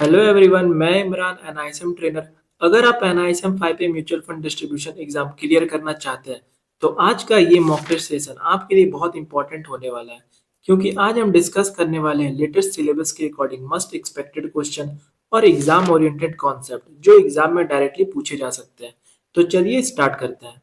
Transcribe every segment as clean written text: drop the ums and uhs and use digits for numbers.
Hello everyone, मैं Imran NISM trainer. अगर आप एनआईएसएम 5 पे mutual fund distribution exam clear करना चाहते हैं तो आज का ये मॉक टेस्ट सेशन आपके लिए बहुत इंपॉर्टेंट होने वाला है, क्योंकि आज हम डिस्कस करने वाले हैं लेटेस्ट सिलेबस के अकॉर्डिंग मस्ट एक्सपेक्टेड क्वेश्चन और एग्जाम ओरिएंटेड कॉन्सेप्ट जो एग्जाम में डायरेक्टली पूछे जा सकते हैं। तो चलिए स्टार्ट करते हैं।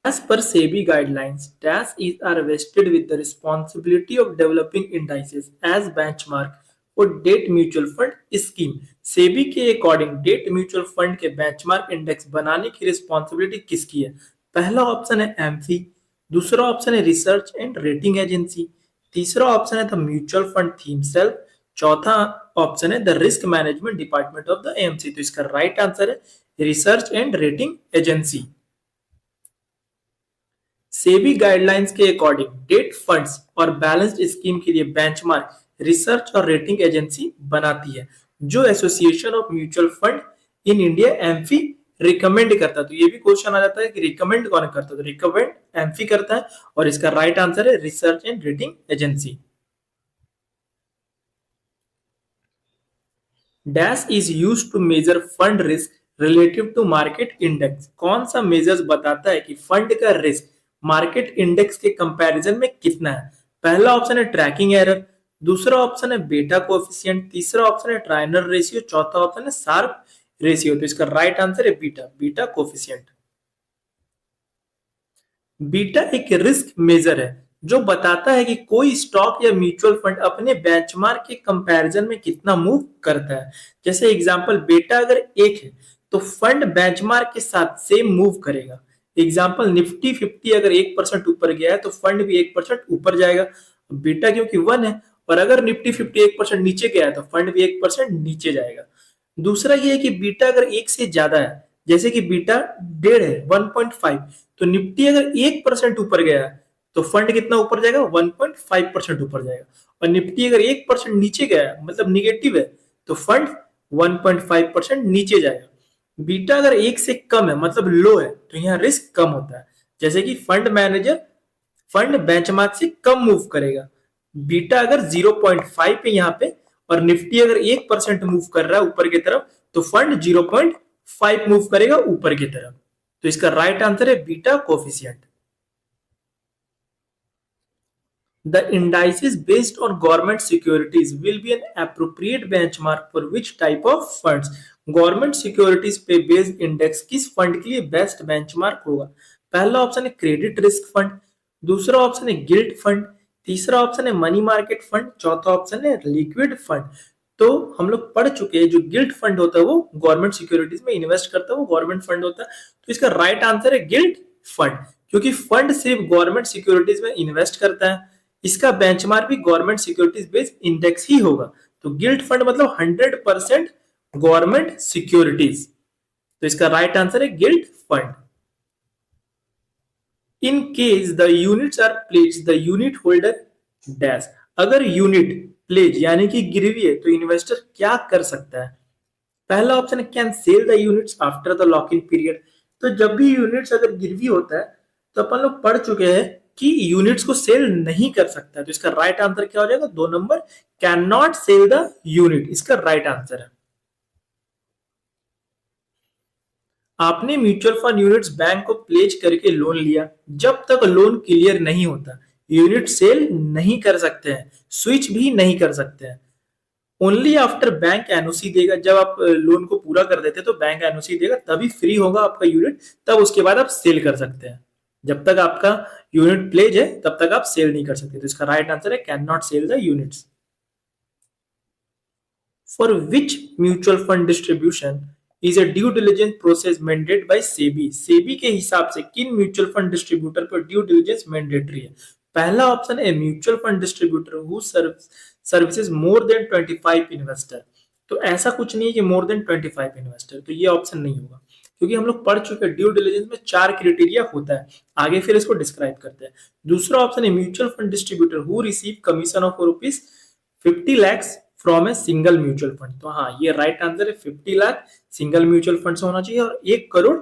As per SEBI guidelines, DAS is are vested with the responsibility of developing indices as benchmark for debt mutual fund scheme। SEBI के अकॉर्डिंग डेट म्यूचुअल फंड के बेंचमार्क इंडेक्स बनाने की रिस्पॉन्सिबिलिटी किसकी है? पहला ऑप्शन है एमफी, दूसरा ऑप्शन है रिसर्च एंड रेटिंग एजेंसी, तीसरा ऑप्शन है the mutual fund themselves, चौथा ऑप्शन है the risk management department of the AMC. तो इसका राइट आंसर है research and rating agency. SEBI guidelines के अकॉर्डिंग डेट फंड्स और बैलेंस्ड स्कीम के लिए बेंचमार्क रिसर्च और रेटिंग एजेंसी बनाती है, जो association of mutual fund in India AMFI recommend करता है। तो ये भी क्वेश्चन आ जाता है कि रिकमेंड कौन करता है? तो रिकमेंड एमफी करता है और इसका राइट आंसर है research and rating agency. Dash is use to measure fund risk relative to market index. कौन सा मेजर्स बताता है कि फंड का रिस्क मार्केट इंडेक्स के कंपैरिजन में कितना है? पहला ऑप्शन है ट्रैकिंग एरर, दूसरा ऑप्शन है बीटा कोएफिशिएंट, तीसरा ऑप्शन है ट्रायनर रेशियो, चौथा ऑप्शन है शार्प रेशियो। तो इसका राइट आंसर है बीटा, बीटा कोएफिशिएंट। बीटा एक रिस्क मेजर है जो बताता है कि कोई स्टॉक या म्यूचुअल फंड अपने बेंचमार्क के कंपैरिजन में कितना मूव करता है। जैसे एग्जांपल, बीटा अगर 1 है तो फंड बेंचमार्क के साथ सेम मूव करेगा। एग्जांपल, निफ्टी 50 अगर 1% ऊपर गया है तो फंड भी 1% ऊपर जाएगा। बीटा क्योंकि 1 है, और अगर निफ्टी 50 1% नीचे गया है तो फंड भी 1% नीचे जाएगा। दूसरा ये है कि बीटा अगर 1 से ज्यादा है, जैसे कि बीटा 1.5 है, 1.5, तो निफ्टी अगर 1% ऊपर गया तो फंड कितना ऊपर जाएगा? 1.5% ऊपर जाएगा। और निफ्टी अगर 1% नीचे गया मतलब निगेटिव है तो फंड 1.5% नीचे जाएगा। बीटा अगर 1 से कम है मतलब लो है तो यहाँ रिस्क कम होता है, जैसे कि फंड मैनेजर फंड बेंचमार्क से कम मूव करेगा। बीटा अगर 0.5 पे यहाँ पे और निफ्टी अगर 1% मूव कर रहा है ऊपर की तरफ तो फंड 0.5 मूव करेगा ऊपर की तरफ। तो इसका राइट आंसर है beta coefficient. The indices based on government securities will be an appropriate benchmark for which type of funds? Government securities पे बेस्ड इंडेक्स किस फंड के लिए बेस्ट बेंचमार्क होगा? पहला ऑप्शन है क्रेडिट रिस्क फंड, दूसरा option है गिल्ट फंड, तीसरा ऑप्शन है मनी मार्केट फंड, चौथा ऑप्शन है लिक्विड फंड। तो हम लोग पढ़ चुके हैं जो गिल्ट फंड होता है वो गवर्नमेंट सिक्योरिटीज में इन्वेस्ट करता है, वो गवर्नमेंट फंड होता है। तो इसका राइट आंसर है गिल्ट फंड, क्योंकि फंड सिर्फ गवर्नमेंट सिक्योरिटीज में इन्वेस्ट करता है। इसका बेंचमार्क भी गवर्नमेंट सिक्योरिटीज बेस्ड इंडेक्स ही होगा। तो गिल्ट फंड मतलब 100% गवर्नमेंट सिक्योरिटीज। तो इसका राइट आंसर है gilt fund. In case the units are pledge the unit holder dash. अगर यूनिट प्लेज यानी कि गिरवी है तो इन्वेस्टर क्या कर सकता है? पहला ऑप्शन है can sell the units after the lock in period. तो जब भी यूनिट्स अगर गिरवी होता है तो अपन लोग पढ़ चुके हैं कि यूनिट्स को सेल नहीं कर सकता। तो इसका राइट आंसर क्या हो जाएगा? 2 number, can not sell the unit, इसका राइट आंसर है। आपने म्यूचुअल फंड यूनिट्स बैंक को प्लेज करके लोन लिया, जब तक लोन क्लियर नहीं होता यूनिट सेल नहीं कर सकते हैं, स्विच भी नहीं कर सकते हैं। ओनली आफ्टर बैंक एनओसी देगा, जब आप लोन को पूरा कर देते तो बैंक एनओसी देगा तभी फ्री होगा आपका यूनिट, तब उसके बाद आप सेल कर सकते हैं। जब तक आपका यूनिट प्लेज है तब तक आप सेल नहीं कर सकते। तो इसका राइट आंसर है can not sell the units. For which mutual fund distribution is a due diligence process mandated by SEBI. SEBI के हिसाब से किन म्यूचुअल फंड डिस्ट्रीब्यूटर पर ड्यू डिलिजेंस मैंडेटरी है? पहला ऑप्शन है mutual fund distributor who services more than 25 investor. तो ऐसा कुछ नहीं है कि मोर देन 25 इन्वेस्टर, तो ये ऑप्शन नहीं होगा, क्योंकि हम लोग पढ़ चुके हैं ड्यू डिलिजेंस में 4 क्राइटेरिया होता है, आगे फिर इसको डिस्क्राइब करते हैं। दूसरा ऑप्शन है mutual fund distributor who receive commission of rupees 50 lakhs from a single mutual fund. तो हाँ, ये राइट आंसर है 50 लाख सिंगल म्यूचुअल फंड से होना चाहिए और 1 करोड़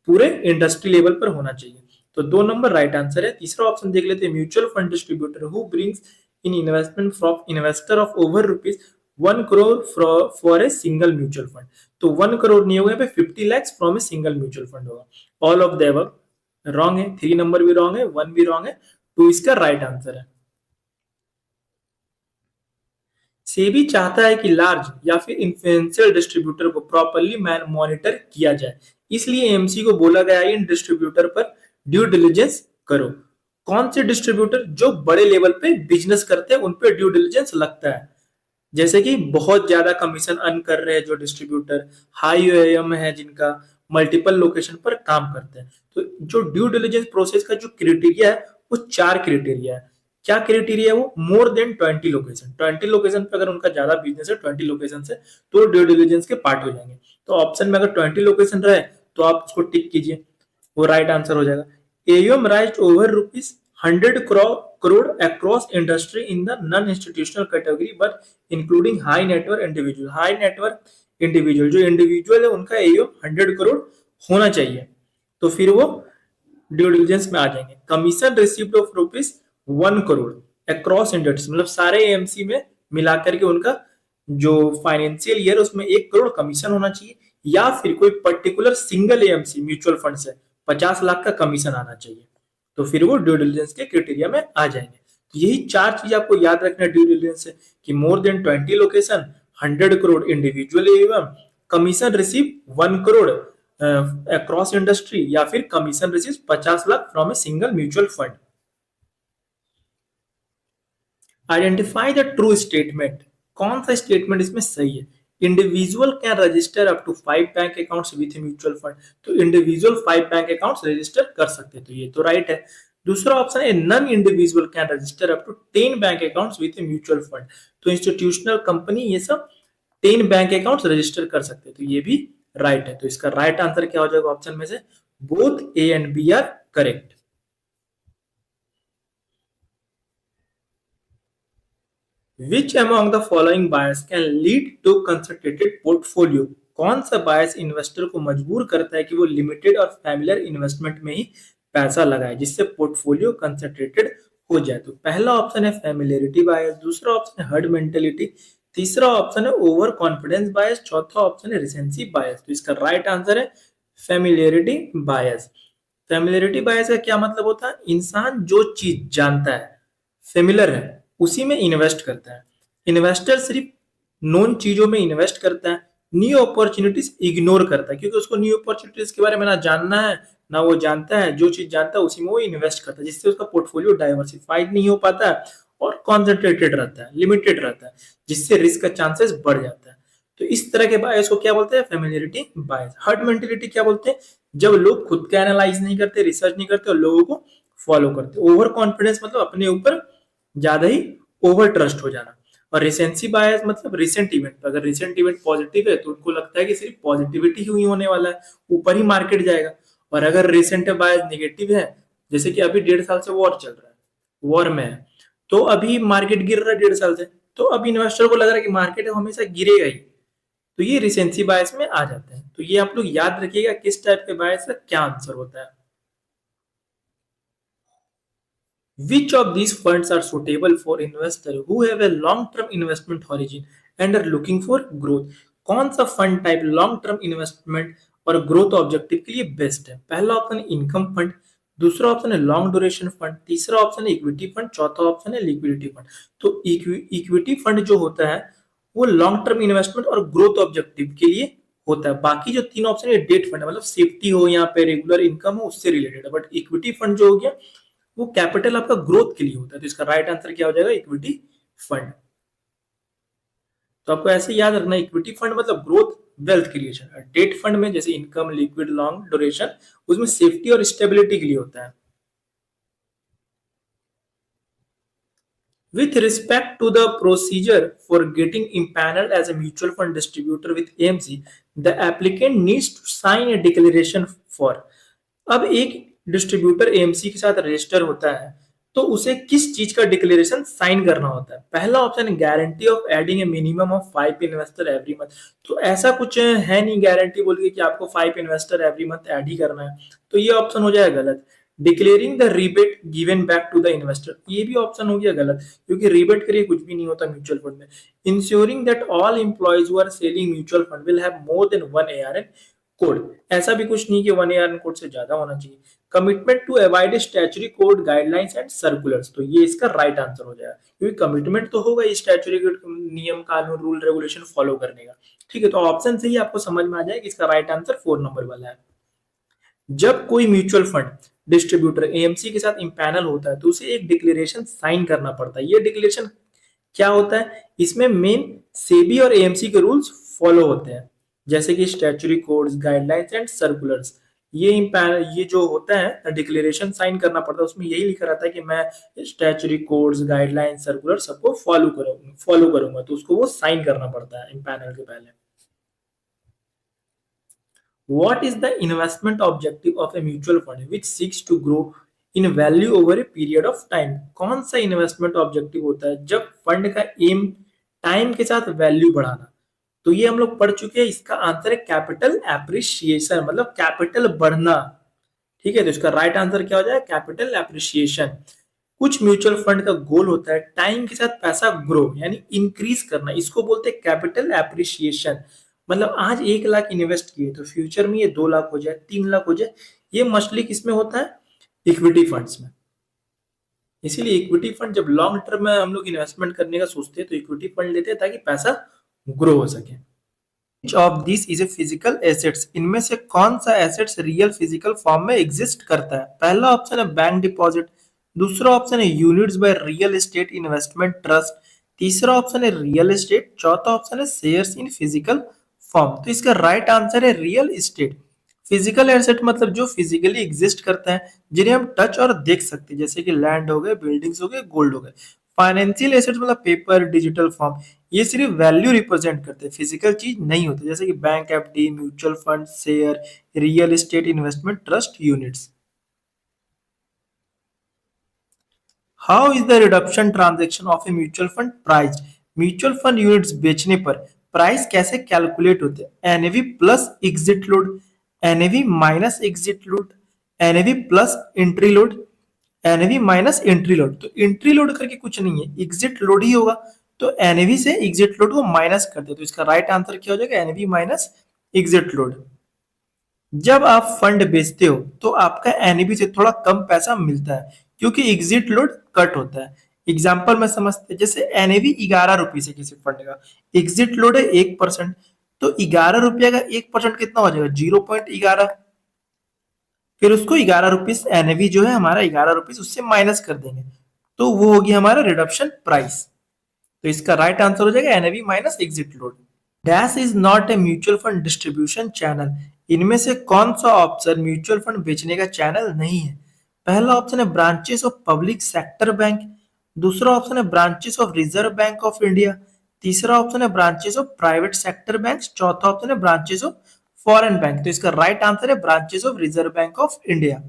पूरे इंडस्ट्री लेवल पर होना चाहिए। तो 2 नंबर राइट आंसर है। तीसरा ऑप्शन देख लेते हैं mutual fund distributor who brings in investment from investor of over rupees 1 crore for a single mutual fund. तो 1 करोड़ नहीं होगा, यहाँ पे 50 lakhs from a single mutual fund होगा। All of the above wrong है, 3 नंबर भी रॉन्ग है, 1 भी रॉन्ग है, 2 इसका राइट आंसर है। सेबी चाहता है कि लार्ज या फिर इन्फ्लुएंशियल डिस्ट्रीब्यूटर को प्रॉपरली मॉनिटर किया जाए, इसलिए एएमसी को बोला गया है इन डिस्ट्रीब्यूटर पर ड्यू डिलिजेंस करो। कौन से डिस्ट्रीब्यूटर? जो बड़े लेवल पे बिजनेस करते हैं उन पे ड्यू डिलिजेंस लगता है, जैसे कि बहुत ज्यादा कमीशन अर्न कर रहे हैं जो डिस्ट्रीब्यूटर, हाई एएम है जिनका, मल्टीपल लोकेशन पर काम करते हैं। तो जो ड्यू डिलिजेंस प्रोसेस का जो क्राइटेरिया है वो 4 क्राइटेरिया है। क्या क्राइटेरिया है वो? मोर देन 20 लोकेशन, 20 लोकेशन पे अगर उनका ज्यादा बिजनेस है 20 लोकेशन से, तो ड्यू डिलिजेंस के पार्ट हो जाएंगे। तो ऑप्शन में अगर 20 लोकेशन रहे तो आप उसको टिक कीजिए, वो राइट आंसर हो जाएगा। AUM rise over rupees 100 crore across industry in the non-institutional category but including high net worth individual। high net worth individual जो इंडिविजुअल है उनका एयूएम 100 करोड़ होना चाहिए, तो फिर वो ड्यू डिलिजेंस में आ जाएंगे। Commission received of rupees 1 crore across industry, मतलब सारे एएमसी में मिलाकर के उनका जो फाइनेंशियल ईयर उसमें 1 करोड़ कमीशन होना चाहिए, या फिर कोई particular single AMC mutual fund से 50 लाख का कमीशन आना चाहिए, तो फिर वो ड्यू डिलिजेंस के क्राइटेरिया में आ जाएंगे। तो यही 4 चीज आपको याद रखना है ड्यू डिलिजेंस से, कि more than 20 location, 100 crore individual एवं commission receive 1 crore across industry, या फिर commission receive 50 lakh from a single mutual fund. Identify the true statement. कौन सा स्टेटमेंट इसमें सही है? Individual can register up to 5 bank accounts with mutual fund, तो इंडिविजुअल 5 बैंक अकाउंट्स रजिस्टर कर सकते हैं, तो ये तो राइट है। दूसरा ऑप्शन है non individual can register up to 10 bank accounts with mutual fund, तो इंस्टीट्यूशनल कंपनी ये सब 10 बैंक अकाउंट्स रजिस्टर कर सकते हैं, तो ये भी राइट है। तो इसका राइट आंसर क्या हो जाएगा ऑप्शन में से? Both A and B are correct. Which among the following bias can lead to concentrated portfolio? कौन सा बायस इन्वेस्टर को मजबूर करता है कि वो लिमिटेड और फैमिलियर इन्वेस्टमेंट में ही पैसा लगाए, जिससे पोर्टफोलियो कंसंट्रेटेड हो जाए? तो पहला ऑप्शन है फैमिलियरिटी बायस, दूसरा ऑप्शन है हर्ड मेंटेलिटी, तीसरा ऑप्शन है ओवर कॉन्फिडेंस बायस, चौथा ऑप्शन है रिसेंसी बायस। तो इसका राइट आंसर है फैमिलियरिटी बायस। फैमिलियरिटी बायस का क्या मतलब होता है? इंसान जो चीज जानता है, फेमिलर है, उसी में इन्वेस्ट करता है। इन्वेस्टर सिर्फ नोन चीजों में इन्वेस्ट करता है, न्यू अपॉर्चुनिटीज इग्नोर करता है, क्योंकि उसको न्यू अपॉर्चुनिटीज के बारे में ना जानना है ना वो जानता है। जो चीज जानता है उसी में वो इन्वेस्ट करता है, जिससे उसका पोर्टफोलियो डाइवर्सिफाइड नहीं हो पाता है और कॉन्सेंट्रेटेड रहता है, लिमिटेड रहता है, जिससे रिस्क का चांसेस बढ़ जाता है। तो इस तरह के बायस को क्या बोलते हैं? फेमिलियरिटी बायस। हर्ड मेंटेलिटी क्या बोलते हैं? जब लोग खुद का एनालाइज नहीं करते, रिसर्च नहीं करते और लोगों को फॉलो करते। ओवर कॉन्फिडेंस मतलब अपने ऊपर ज्यादा ही ओवर ट्रस्ट हो जाना। और रिसेंसी बायस मतलब रिसेंट इवेंट, अगर रिसेंट इवेंट पॉजिटिव है तो उनको लगता है कि सिर्फ पॉजिटिविटी ही होने वाला है, ऊपर ही मार्केट जाएगा। और अगर रिसेंट बायस नेगेटिव है, जैसे कि अभी 1.5 साल से वॉर चल रहा है, वॉर में है, तो अभी मार्केट गिर रहा है 1.5 साल से, तो अब इन्वेस्टर को लग रहा है कि मार्केट हमेशा गिरेगा ही, तो ये रिसेंसी बायस में आ जाते हैं। तो ये आप लोग याद रखिएगा किस टाइप के बायस का क्या आंसर होता है। Which of these funds are suitable for investors who have a long-term investment horizon and are looking for growth? कौन सा fund type long term investment और ग्रोथ ऑब्जेक्टिव के लिए बेस्ट है? पहला ऑप्शन है इनकम फंड, दूसरा ऑप्शन है लॉन्ग ड्यूरेशन फंड, तीसरा ऑप्शन है इक्विटी फंड, चौथा ऑप्शन है लिक्विडिटी फंड। तो इक्विटी फंड जो होता है वो लॉन्ग टर्म इन्वेस्टमेंट और ग्रोथ ऑब्जेक्टिव के लिए होता है। बाकी जो 3 ऑप्शन है डेट फंड है, मतलब सेफ्टी हो, यहाँ पे रेगुलर इनकम हो, उससे रिलेटेड है। बट इक्विटी फंड जो हो गया वो कैपिटल आपका ग्रोथ के लिए होता है, तो इसका राइट आंसर क्या हो जाएगा? Equity fund. तो आपको ऐसे याद रखना, इक्विटी फंड मतलब growth wealth creation. Debt fund में जैसे इनकम, लिक्विड, लॉन्ग ड्यूरेशन, उसमें सेफ्टी और स्टेबिलिटी के लिए होता है। With respect to the procedure for getting impaneled as a mutual fund distributor with AMC, the applicant needs to sign a declaration for। अब एक डिस्ट्रीब्यूटर एएमसी के साथ रजिस्टर होता है तो उसे किस चीज का डिक्लेरेशन साइन करना होता है? पहला ऑप्शन है guarantee of adding A minimum of 5 investor every month. तो ऐसा कुछ है नहीं गारंटी बोल के कि आपको 5 इन्वेस्टर एवरी मंथ ऐड ही करना है, तो ये ऑप्शन हो जाएगा गलत। Declaring the rebate given back to the investor, ये भी ऑप्शन हो गया गलत, क्योंकि रिबेट करिए कुछ भी नहीं होता म्यूचुअल फंड में। Ensuring that all employees who are selling mutual fund will have more than one ARN code, ऐसा भी कुछ नहीं कि वन एआरएन कोड से ज्यादा होना चाहिए। Commitment to avoid statutory code guidelines and circulars, तो ये इसका राइट आंसर हो जाएगा, क्योंकि कमिटमेंट तो होगा स्टैच्यूटरी नियम कानून रूल रेगुलेशन फॉलो करने का। ठीक है, तो ऑप्शन से ही आपको समझ में आ जाए कि इसका राइट आंसर 4 नंबर वाला है। जब कोई म्यूचुअल फंड डिस्ट्रीब्यूटर एएमसी के साथ इंपैनल होता है तो उसे एक डिक्लेरेशन साइन करना पड़ता है। ये डिक्लेरेशन क्या होता है, इसमें मेन सेबी और एएमसी के रूल्स फॉलो होते हैं, जैसे कि statutory codes guidelines and circulars. ये जो होता है डिक्लेरेशन साइन करना पड़ता है, उसमें यही लिखा रहता है कि मैं स्टैच्यूटरी कोड्स गाइडलाइंस सर्कुलर सबको फॉलो करूंगा, तो उसको वो साइन करना पड़ता है इंपैनल के पहले। What is the investment objective of a mutual fund which seeks to grow in value over a period of time? कौन सा इन्वेस्टमेंट ऑब्जेक्टिव होता है जब फंड का एम टाइम के साथ वैल्यू बढ़ाना? तो ये हम लोग पढ़ चुके हैं, इसका आंसर है कैपिटल एप्रिसिएशन, मतलब कैपिटल बढ़ना। ठीक है, तो इसका राइट आंसर क्या हो जाएगा, कैपिटल एप्रिसिएशन। कुछ म्यूचुअल फंड का गोल होता है टाइम के साथ पैसा ग्रो यानी इंक्रीज करना, इसको बोलते हैं कैपिटल एप्रिसिएशन। मतलब आज 1 लाख इन्वेस्ट किए तो फ्यूचर में ये 2 लाख हो जाए, 3 लाख हो जाए। ये मोस्टली किसमें होता है, इक्विटी फंड्स में। इसीलिए इक्विटी फंड जब लॉन्ग टर्म में हम लोग इन्वेस्टमेंट करने का सोचते हैं तो इक्विटी फंड लेते हैं ताकि पैसा ग्रो हो सके। Which of these is a physical assets? इनमें से कौन सा एसेट्स रियल फिजिकल फॉर्म में एग्जिस्ट करता है? पहला ऑप्शन है बैंक डिपॉजिट, दूसरा ऑप्शन है units by real estate investment trust, तीसरा ऑप्शन है रियल एस्टेट, चौथा ऑप्शन है शेयर्स इन फिजिकल फॉर्म। तो इसका राइट आंसर है रियल एस्टेट। फिजिकल एसेट मतलब जो फिजिकली एग्जिस्ट करता है, जिन्हें हम टच और देख सकते हैं, जैसे कि लैंड हो गए, बिल्डिंग्स हो गए, गोल्ड हो गए। फाइनेंशियल एसेट मतलब पेपर डिजिटल फॉर्म, ये सिर्फ वैल्यू रिप्रेजेंट करते हैं, फिजिकल चीज नहीं होती, जैसे कि bank FD, mutual fund, share, real estate investment trust, units. How is the redemption transaction of a mutual fund price? Mutual fund units बेचने पर प्राइस कैसे कैलकुलेट होते हैं? NAV plus exit load, NAV minus exit load, NAV plus entry load, NAV minus entry load. तो entry load करके कुछ नहीं है, एग्जिट लोड ही होगा, तो एनएवी से एग्जिट लोड को माइनस कर दे, तो इसका राइट आंसर क्या हो जाएगा, एनएवी माइनस एग्जिट लोड। जब आप फंड बेचते हो तो आपका एनएवी से थोड़ा कम पैसा मिलता है क्योंकि एग्जिट लोड कट होता है। एग्जाम्पल में समझते हैं, जैसे एनएवी 11 रुपए से किसी फंड का, एग्जिट लोड है 1%, तो 11 रुपया का 1% कितना हो जाएगा, 0.11। फिर उसको 11 रुपीज एनएवी जो है हमारा 11 रुपीज उससे माइनस कर देंगे, तो वो होगी हमारा रिडक्शन प्राइस। तो इसका राइट आंसर हो जाएगा NAV minus exit load. Dash is not A mutual fund distribution channel, इनमें से कौन सा ऑप्शन म्यूचुअल फंड बेचने का चैनल नहीं है? पहला ऑप्शन है branches of public sector bank, दूसरा ऑप्शन है branches of reserve bank of India, तीसरा ऑप्शन है branches of private sector bank, चौथा ऑप्शन है ब्रांचेस ऑफ फॉरेन बैंक। तो इसका राइट आंसर है branches of reserve bank of India.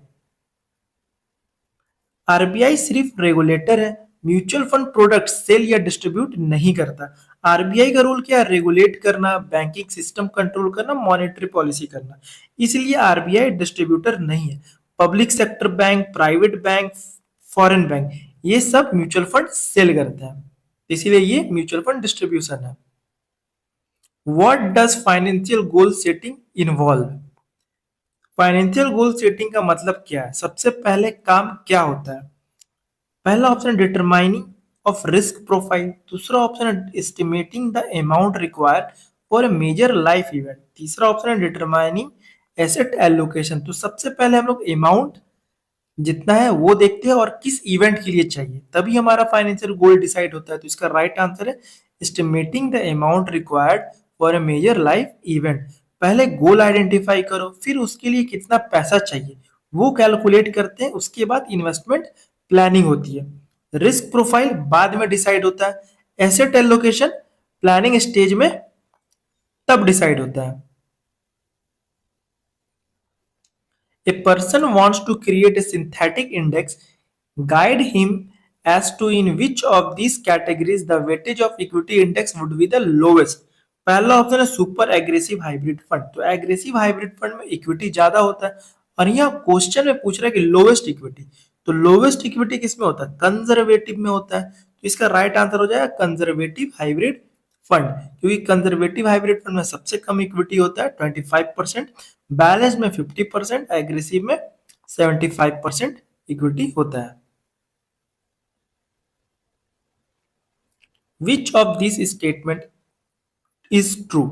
RBI सिर्फ रेगुलेटर है, म्यूचुअल फंड प्रोडक्ट सेल या डिस्ट्रीब्यूट नहीं करता। आरबीआई का रोल क्या है, रेगुलेट करना, बैंकिंग सिस्टम कंट्रोल करना, मॉनेटरी पॉलिसी करना, इसलिए आरबीआई डिस्ट्रीब्यूटर नहीं है। Public sector bank, private bank, foreign bank, ये सब म्यूचुअल फंड सेल करते हैं, इसीलिए ये म्यूचुअल फंड डिस्ट्रीब्यूशन है। What does financial goal setting involve? Financial goal setting का मतलब क्या है, सबसे पहले काम क्या होता है? पहला option determining of risk profile, दूसरा ऑप्शन है estimating the amount required for a major life event, तीसरा ऑप्शन है डिटरमाइनिंग एसेट एलोकेशन। तो सबसे पहले हम लोग अमाउंट जितना है वो देखते हैं और किस इवेंट के लिए चाहिए, तभी हमारा फाइनेंशियल गोल डिसाइड होता है। तो इसका राइट आंसर है estimating the amount required for a major life event. पहले गोल आइडेंटिफाई करो, फिर उसके लिए कितना पैसा चाहिए वो कैलकुलेट करते हैं, उसके बाद इन्वेस्टमेंट प्लानिंग होती है। रिस्क प्रोफाइल बाद में डिसाइड होता है, एसेट एलोकेशन प्लानिंग स्टेज में तब डिसाइड होता है। A person wants to create a synthetic index. Guide him as to in which of these categories the weightage of equity index would be the lowest. पहला option है super aggressive hybrid fund, तो aggressive hybrid fund में equity ज्यादा होता है और यहाँ question में पूछ रहा है कि लोवेस्ट इक्विटी, तो लोवेस्ट इक्विटी किस में होता है, कंजर्वेटिव में होता है। तो इसका राइट आंसर हो जाएगा कंजर्वेटिव हाइब्रिड फंड, क्योंकि कंजर्वेटिव हाइब्रिड फंड में सबसे कम इक्विटी होता है 25%, बैलेंस में 50%, एग्रेसिव में 75% इक्विटी होता है। Which of this statement is true.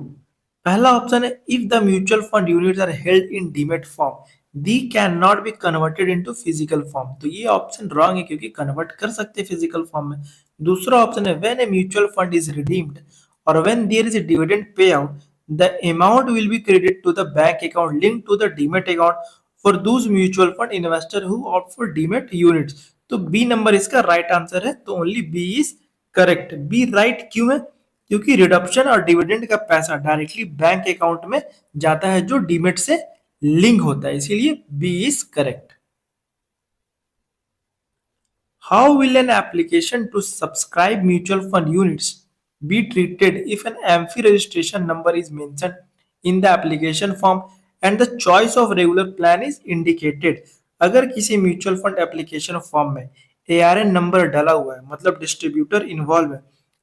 पहला ऑप्शन है if the mutual fund units are held in demat form they can not be converted into physical form, तो ये ऑप्शन रॉन्ग है क्योंकि कन्वर्ट कर सकते हैं फिजिकल फॉर्म में। दूसरा ऑप्शन है when a mutual fund is redeemed और when there is a dividend payout the amount will be credited to the bank account linked to the demat account for those mutual fund investor who opt for demat units। तो B number इसका right answer है, तो only B is correct. B right क्यों है, क्योंकि reduction और dividend का पैसा डायरेक्टली बैंक अकाउंट में जाता है जो डीमेट से लिंक होता है, इसीलिए B is correct. How will an application to subscribe mutual fund units be treated if an AMFI registration number is mentioned in the application form and the choice of regular plan is indicated। अगर किसी mutual fund application form में ARN number डाला हुआ है, मतलब distributor involve है,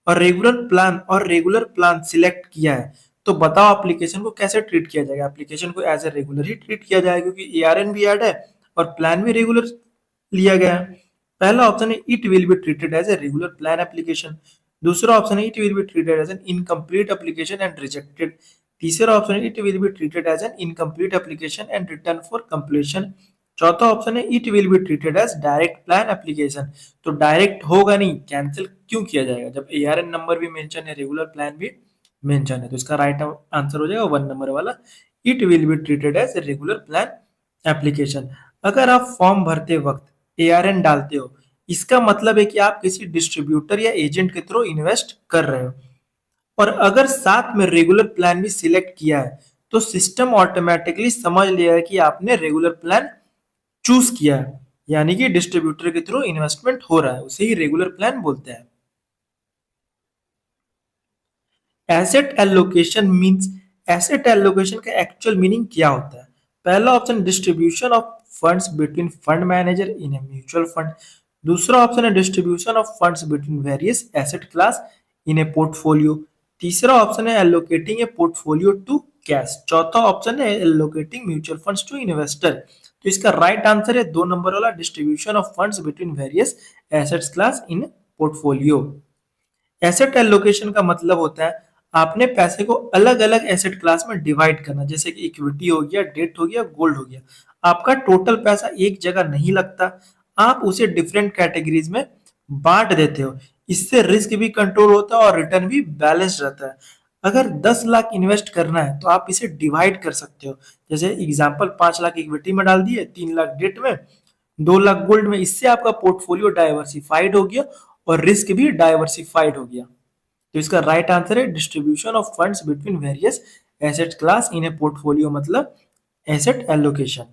और regular plan select किया है, तो बताओ एप्लीकेशन को कैसे ट्रीट किया जाएगा। एप्लीकेशन को एज ए रेगुलर ही ट्रीट किया जाएगा क्योंकि ARN भी ऐड है और प्लान भी रेगुलर लिया गया है। पहला ऑप्शन है it will be treated as a regular plan application. दूसरा ऑप्शन है it will be treated as an incomplete application and rejected. तीसरा ऑप्शन है it will be treated as an incomplete application and return for completion. चौथा option है it will be treated as direct plan application. तो direct होगा नहीं, cancel क्यों किया जाएगा जब ARN नंबर भी मेंशन है, रेगुलर प्लान भी मेंशन है। तो इसका राइट आंसर हो जाएगा 1 नंबर वाला, it will be treated as regular plan application. अगर आप फॉर्म भरते वक्त ARN डालते हो, इसका मतलब है कि आप किसी डिस्ट्रीब्यूटर या एजेंट के थ्रू इन्वेस्ट कर रहे हो, और अगर साथ में रेगुलर प्लान भी सिलेक्ट किया है तो सिस्टम ऑटोमेटिकली समझ लिया कि आपने रेगुलर प्लान चूज किया है, यानी कि डिस्ट्रीब्यूटर के थ्रू इन्वेस्टमेंट हो रहा है, उसे ही रेगुलर प्लान बोलते हैं। Asset allocation means, asset allocation का एक्चुअल मीनिंग क्या होता है। पहला option distribution of funds between fund manager in a mutual fund. दूसरा ऑप्शन है distribution of funds between various asset class in a portfolio. तीसरा ऑप्शन है allocating a portfolio to cash. चौथा ऑप्शन है allocating mutual funds to investor. तो इसका right answer है 2 number वाला, distribution of funds between various assets class in portfolio. Asset allocation का मतलब होता है आपने पैसे को अलग अलग एसेट क्लास में डिवाइड करना, जैसे कि इक्विटी हो गया, डेट हो गया, गोल्ड हो गया। आपका टोटल पैसा एक जगह नहीं लगता, आप उसे डिफरेंट कैटेगरीज में बांट देते हो। इससे रिस्क भी कंट्रोल होता है और रिटर्न भी बैलेंस रहता है। अगर 10 लाख इन्वेस्ट करना है तो आप इसे डिवाइड कर सकते हो, जैसे एग्जांपल 5 लाख इक्विटी में डाल दिए, 3 लाख डेट में, 2 लाख गोल्ड में। इससे आपका पोर्टफोलियो डाइवर्सिफाइड हो गया और रिस्क भी डाइवर्सिफाइड हो गया। तो इसका राइट आंसर है distribution of funds between various asset class in a portfolio, मतलब asset allocation.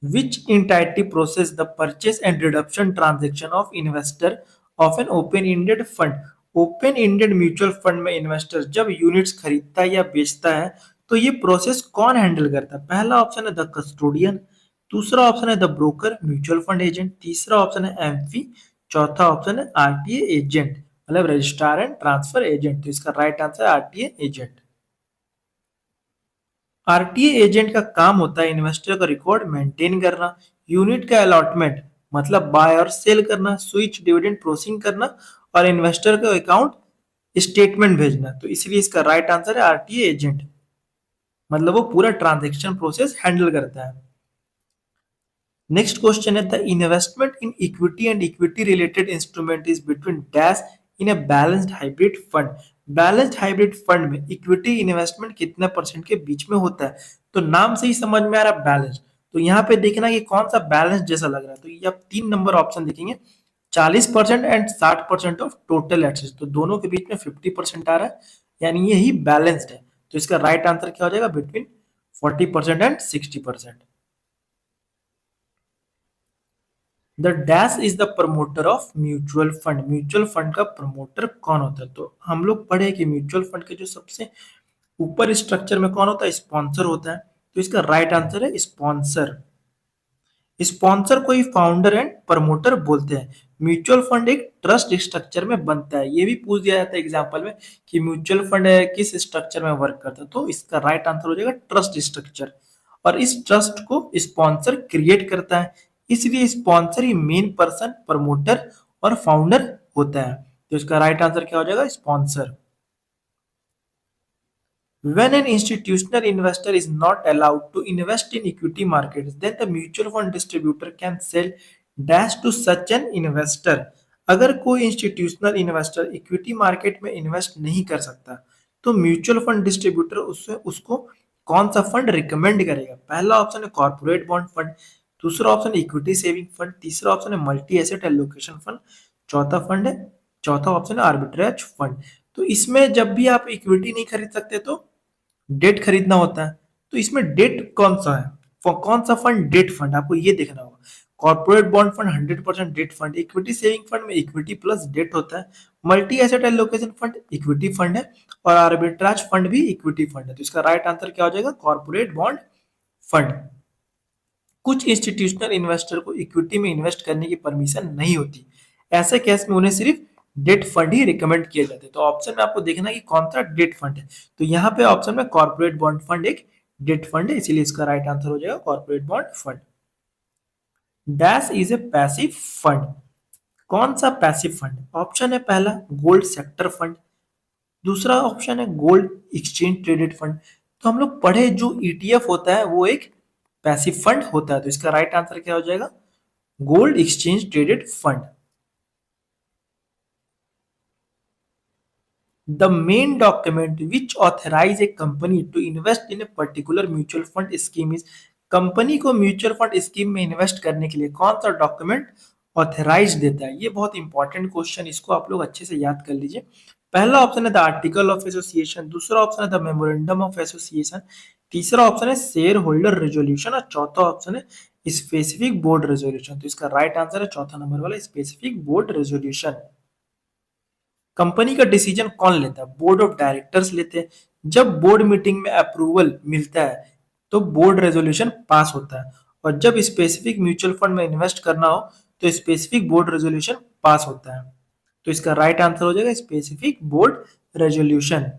Which entity process the purchase and redemption transaction of investor of an open-ended fund? Open-ended mutual fund में investor जब units खरीदता है या बेचता है तो ये प्रोसेस कौन हैंडल करता है। पहला ऑप्शन है द कस्टोडियन, दूसरा ऑप्शन है the broker mutual fund agent, तीसरा ऑप्शन है एमफी, चौथा ऑप्शन है RTA एजेंट, मतलब रजिस्ट्रार एंड ट्रांसफर एजेंट। तो इसका राइट आंसर है RTA एजेंट। आरटीए एजेंट का काम होता है इन्वेस्टर का रिकॉर्ड मेंटेन करना, यूनिट का अलॉटमेंट मतलब बाय और सेल करना, स्विच डिविडेंड प्रोसेसिंग करना, और इन्वेस्टर का अकाउंट स्टेटमेंट भेजना। तो इसलिए इसका राइट आंसर है आरटीए एजेंट, मतलब वो पूरा ट्रांजैक्शन प्रोसेस हैंडल करता है। नेक्स्ट क्वेश्चन है the investment in equity and equity related instrument is between dash in a balanced hybrid fund. Balanced hybrid fund में इक्विटी इन्वेस्टमेंट कितना परसेंट के बीच में होता है। तो नाम से ही समझ में आ रहा है बैलेंस, तो यहाँ पे देखना कि कौन सा बैलेंस जैसा लग रहा है। तो ये आप 3 नंबर ऑप्शन देखेंगे, 40% एंड 60% ऑफ टोटल एसेट्स, तो दोनों के बीच में 50% आ रहा है, यानी यही बैलेंस्ड है। तो इसका राइट आंसर क्या हो जाएगा, between 40% and 60%। The dash is the promoter of mutual fund. म्यूचुअल फंड का प्रमोटर कौन होता है। तो हम लोग पढ़े कि म्यूचुअल फंड के जो सबसे ऊपर स्ट्रक्चर में कौन होता है, स्पॉन्सर होता है। तो इसका राइट आंसर है स्पॉन्सर। स्पॉन्सर को ही फाउंडर एंड प्रमोटर बोलते हैं। म्यूचुअल फंड एक ट्रस्ट स्ट्रक्चर में बनता है, ये भी पूछ दिया जाता है एग्जांपल में कि म्यूचुअल फंड किस स्ट्रक्चर में वर्क करता है, तो इसका राइट आंसर हो जाएगा ट्रस्ट स्ट्रक्चर। और इस ट्रस्ट को स्पॉन्सर क्रिएट करता है, इसलिए स्पॉन्सर ही मेन पर्सन, प्रमोटर और फाउंडर होता है। तो इसका राइट आंसर क्या हो जाएगा? Sponsor. When an institutional investor is not allowed to invest in equity markets, then the mutual fund distributor can sell dash to such an investor. अगर कोई इंस्टीट्यूशनल इन्वेस्टर इक्विटी मार्केट में invest नहीं कर सकता, तो म्यूचुअल फंड डिस्ट्रीब्यूटर उससे उसको कौन सा फंड रिकमेंड करेगा? पहला ऑप्शन है कॉर्पोरेट बॉन्ड फंड, दूसरा ऑप्शन इक्विटी सेविंग फंड, तीसरा ऑप्शन है मल्टी एसेट एलोकेशन फंड, चौथा ऑप्शन है आर्बिट्रेज फंड। तो इसमें जब भी आप इक्विटी नहीं खरीद सकते तो डेट खरीदना होता है। तो इसमें डेट कौन सा है? कौन सा फंड डेट फंड, आपको ये देखना होगा। Corporate bond fund 100% debt fund, equity saving fund में इक्विटी प्लस डेट होता है, multi asset allocation fund equity fund है, और आर्बिट्राज फंड भी इक्विटी फंड है। तो इसका राइट आंसर क्या हो जाएगा? Corporate bond fund. कुछ इंस्टीट्यूशनल इन्वेस्टर को इक्विटी में इन्वेस्ट करने की परमिशन नहीं होती, ऐसे केस में उन्हें सिर्फ डेट फंड ही रिकमेंड किए जाते हैं। तो ऑप्शन में आपको देखना है कि कौन सा डेट फंड है। तो यहाँ पे ऑप्शन में कॉर्पोरेट बॉन्ड फंड एक डेट फंड है, इसीलिए इसका राइट आंसर हो जाएगा corporate bond fund. Dash is a passive fund. कौन सा पैसिव फंड? ऑप्शन है पहला गोल्ड सेक्टर फंड, दूसरा ऑप्शन है गोल्ड एक्सचेंज ट्रेडेड फंड। तो हम लोग पढ़े जो ईटीएफ होता है वो एक पैसिव फंड होता है, तो इसका राइट आंसर क्या हो जाएगा? Gold exchange traded fund. The main document which authorize a company to invest in a particular mutual fund scheme is, company को म्यूचुअल फंड स्कीम में इन्वेस्ट करने के लिए कौन सा डॉक्यूमेंट ऑथराइज देता है? ये बहुत इंपॉर्टेंट क्वेश्चन, इसको आप लोग अच्छे से याद कर लीजिए। पहला ऑप्शन है द आर्टिकल ऑफ एसोसिएशन, दूसरा ऑप्शन है द मेमोरेंडम ऑफ एसोसिएशन, तीसरा ऑप्शन है शेयर होल्डर रेजोल्यूशन, और चौथा ऑप्शन है स्पेसिफिक बोर्ड रेजोल्यूशन। तो इसका राइट आंसर है चौथा नंबर वाला स्पेसिफिक बोर्ड रेजोल्यूशन। कंपनी का डिसीजन कौन लेता है? बोर्ड ऑफ डायरेक्टर्स लेते हैं। जब बोर्ड मीटिंग में अप्रूवल मिलता है तो बोर्ड रेजोल्यूशन पास होता है, और जब स्पेसिफिक म्यूचुअल फंड में इन्वेस्ट करना हो तो स्पेसिफिक बोर्ड रेजोल्यूशन पास होता है। तो इसका राइट आंसर हो जाएगा specific board resolution.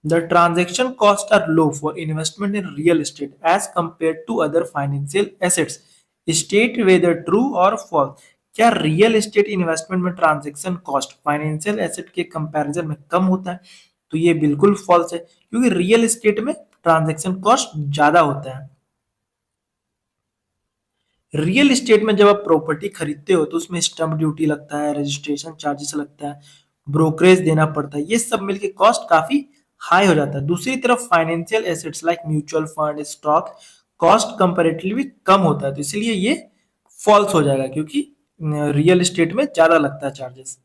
The transaction costs are low for investment in real estate as compared to other financial assets. State whether true or false. क्या रियल एस्टेट इन्वेस्टमेंट में transaction cost financial asset के comparison में कम होता है? तो ये बिल्कुल false है, क्योंकि रियल एस्टेट में ट्रांजैक्शन कॉस्ट ज्यादा होता है। रियल एस्टेट में जब आप प्रॉपर्टी खरीदते हो तो उसमें स्टम्प ड्यूटी लगता है, रजिस्ट्रेशन चार्जेस लगता है, ब्रोकरेज देना पड़ता है, ये सब मिलके कॉस्ट काफी हाई हो जाता है। दूसरी तरफ financial assets like mutual fund, stock, cost comparatively कम होता है, तो इसलिए ये फॉल्स हो जाएगा, क्योंकि रियल एस्टेट में ज्यादा लगता है charges.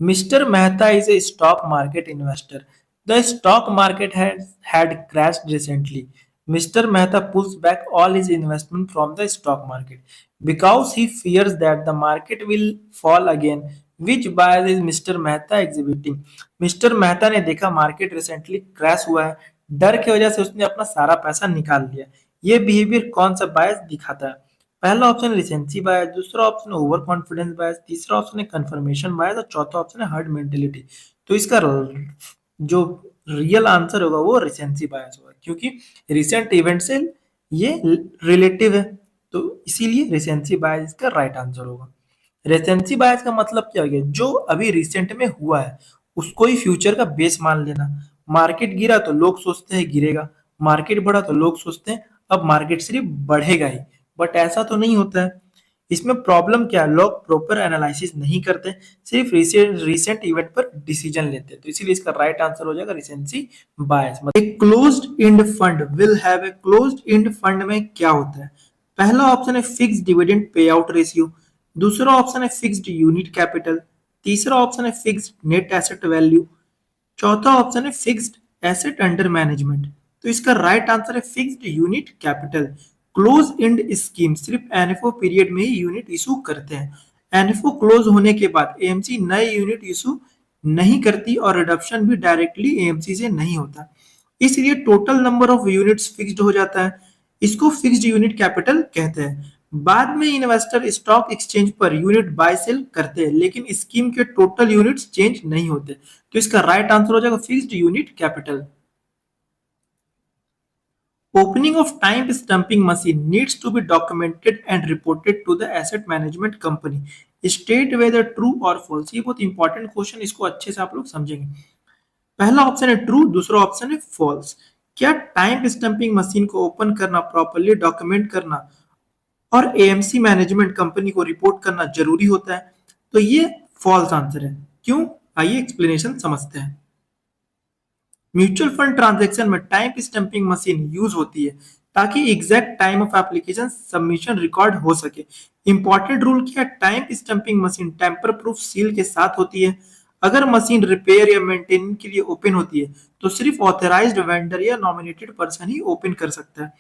Mr. Mehta is a stock market investor. The stock market had crashed recently. Mr. Mehta pulls back all his investment from the stock market because he fears that the market will fall again. Which bias is Mr. Mehta exhibiting? Mr. Mehta ने देखा market recently crash हुआ है, डर की वजह से उसने अपना सारा पैसा निकाल लिया। ये बिहेवियर कौन सा बायस दिखाता है? पहला ऑप्शन है रिसेंसी बायस, दूसरा ऑप्शन है ओवर कॉन्फिडेंस बायस, तीसरा ऑप्शन है कंफर्मेशन बायस, और चौथा ऑप्शन है हर्ड मेंटेलिटी। तो इसका जो रियल आंसर होगा वो रिसेंसी बायस होगा, क्योंकि रिसेंट इवेंट से ये रिलेटिव है, तो इसीलिए रिसेंसी बायस इसका राइट आंसर होगा। रेसेंसी बायस का मतलब क्या हो गया? जो अभी रिसेंट में हुआ है उसको ही फ्यूचर का बेस मान लेना। मार्केट गिरा तो लोग सोचते हैं गिरेगा, मार्केट बढ़ा तो लोग सोचते हैं अब मार्केट सिर्फ बढ़ेगा ही, बट ऐसा तो नहीं होता है। इसमें प्रॉब्लम क्या है? लोग प्रॉपर एनालिसिस नहीं करते, सिर्फ रिसेंट इवेंट पर डिसीजन लेते हैं, तो इसीलिए इसका राइट आंसर हो जाएगा रिसेंसी बायस। एक closed end fund will have a closed end fund में क्या होता है? पहला ऑप्शन है fixed dividend pay out ratio, दूसरा ऑप्शन है फिक्स्ड यूनिट कैपिटल, तीसरा ऑप्शन है फिक्स्ड नेट एसेट वैल्यू, चौथा ऑप्शन है फिक्स्ड एसेट अंडर मैनेजमेंट। तो इसका राइट आंसर है fixed unit capital. Close and scheme सिर्फ एनएफओ पीरियड में ही यूनिट इशू करते हैं। एनएफओ क्लोज होने के बाद एएमसी नए यूनिट इशू नहीं करती और रिडक्शन भी डायरेक्टली एएमसी से नहीं होता, इसलिए total number of units fixed हो जाता है। इसको फिक्स्ड यूनिट कैपिटल कहते हैं। बाद में इन्वेस्टर स्टॉक एक्सचेंज पर यूनिट बाय सेल करते हैं, लेकिन स्कीम के टोटल यूनिट्स चेंज नहीं होते। तो इसका राइट आंसर हो जाएगा fixed unit capital. Opening of time stamping machine needs to be documented and reported to the asset management company. State whether true or false. ये बहुत इंपॉर्टेंट क्वेश्चन, इसको अच्छे से आप लोग समझेंगे। पहला ऑप्शन है ट्रू, दूसरा ऑप्शन है फॉल्स। क्या टाइम स्टैंपिंग मशीन को ओपन करना, प्रॉपर्ली डॉक्यूमेंट करना और एएमसी मैनेजमेंट कंपनी को रिपोर्ट करना जरूरी होता है? तो ये फॉल्स आंसर है। क्यों? आइए एक्सप्लेनेशन समझते हैं। म्यूचुअल फंड ट्रांजैक्शन में टाइम स्टैंपिंग मशीन यूज होती है ताकि exact time of application submission record हो सके। इंपॉर्टेंट रूल क्या है? Time stamping machine tamper proof seal के साथ होती है। अगर मशीन रिपेयर या मेंटेनेंस के लिए ओपन होती है तो सिर्फ ऑथराइज्ड वेंडर या नॉमिनेटेड पर्सन ही ओपन कर सकता है।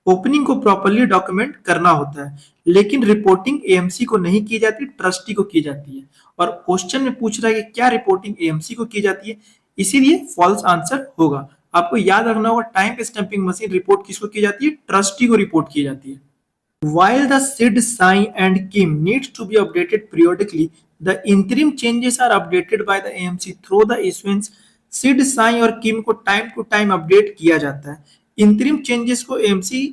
ओपनिंग को प्रॉपर्ली डॉक्यूमेंट करना होता है, लेकिन रिपोर्टिंग एएमसी को नहीं की जाती, ट्रस्टी को की जाती है। और क्वेश्चन में पूछ रहा है कि क्या रिपोर्टिंग एएमसी को की जाती है, इसीलिए फॉल्स आंसर होगा। आपको याद रखना होगा टाइम स्टैंपिंग मशीन रिपोर्ट किसको की जाती है? ट्रस्टी को रिपोर्ट की जाती है। While the SID, SAI and KIM needs to be updated periodically, the interim changes are updated by the AMC through the issuance। SID, SAI और KIM को टाइम टू टाइम अपडेट किया जाता है। Interim changes को AMC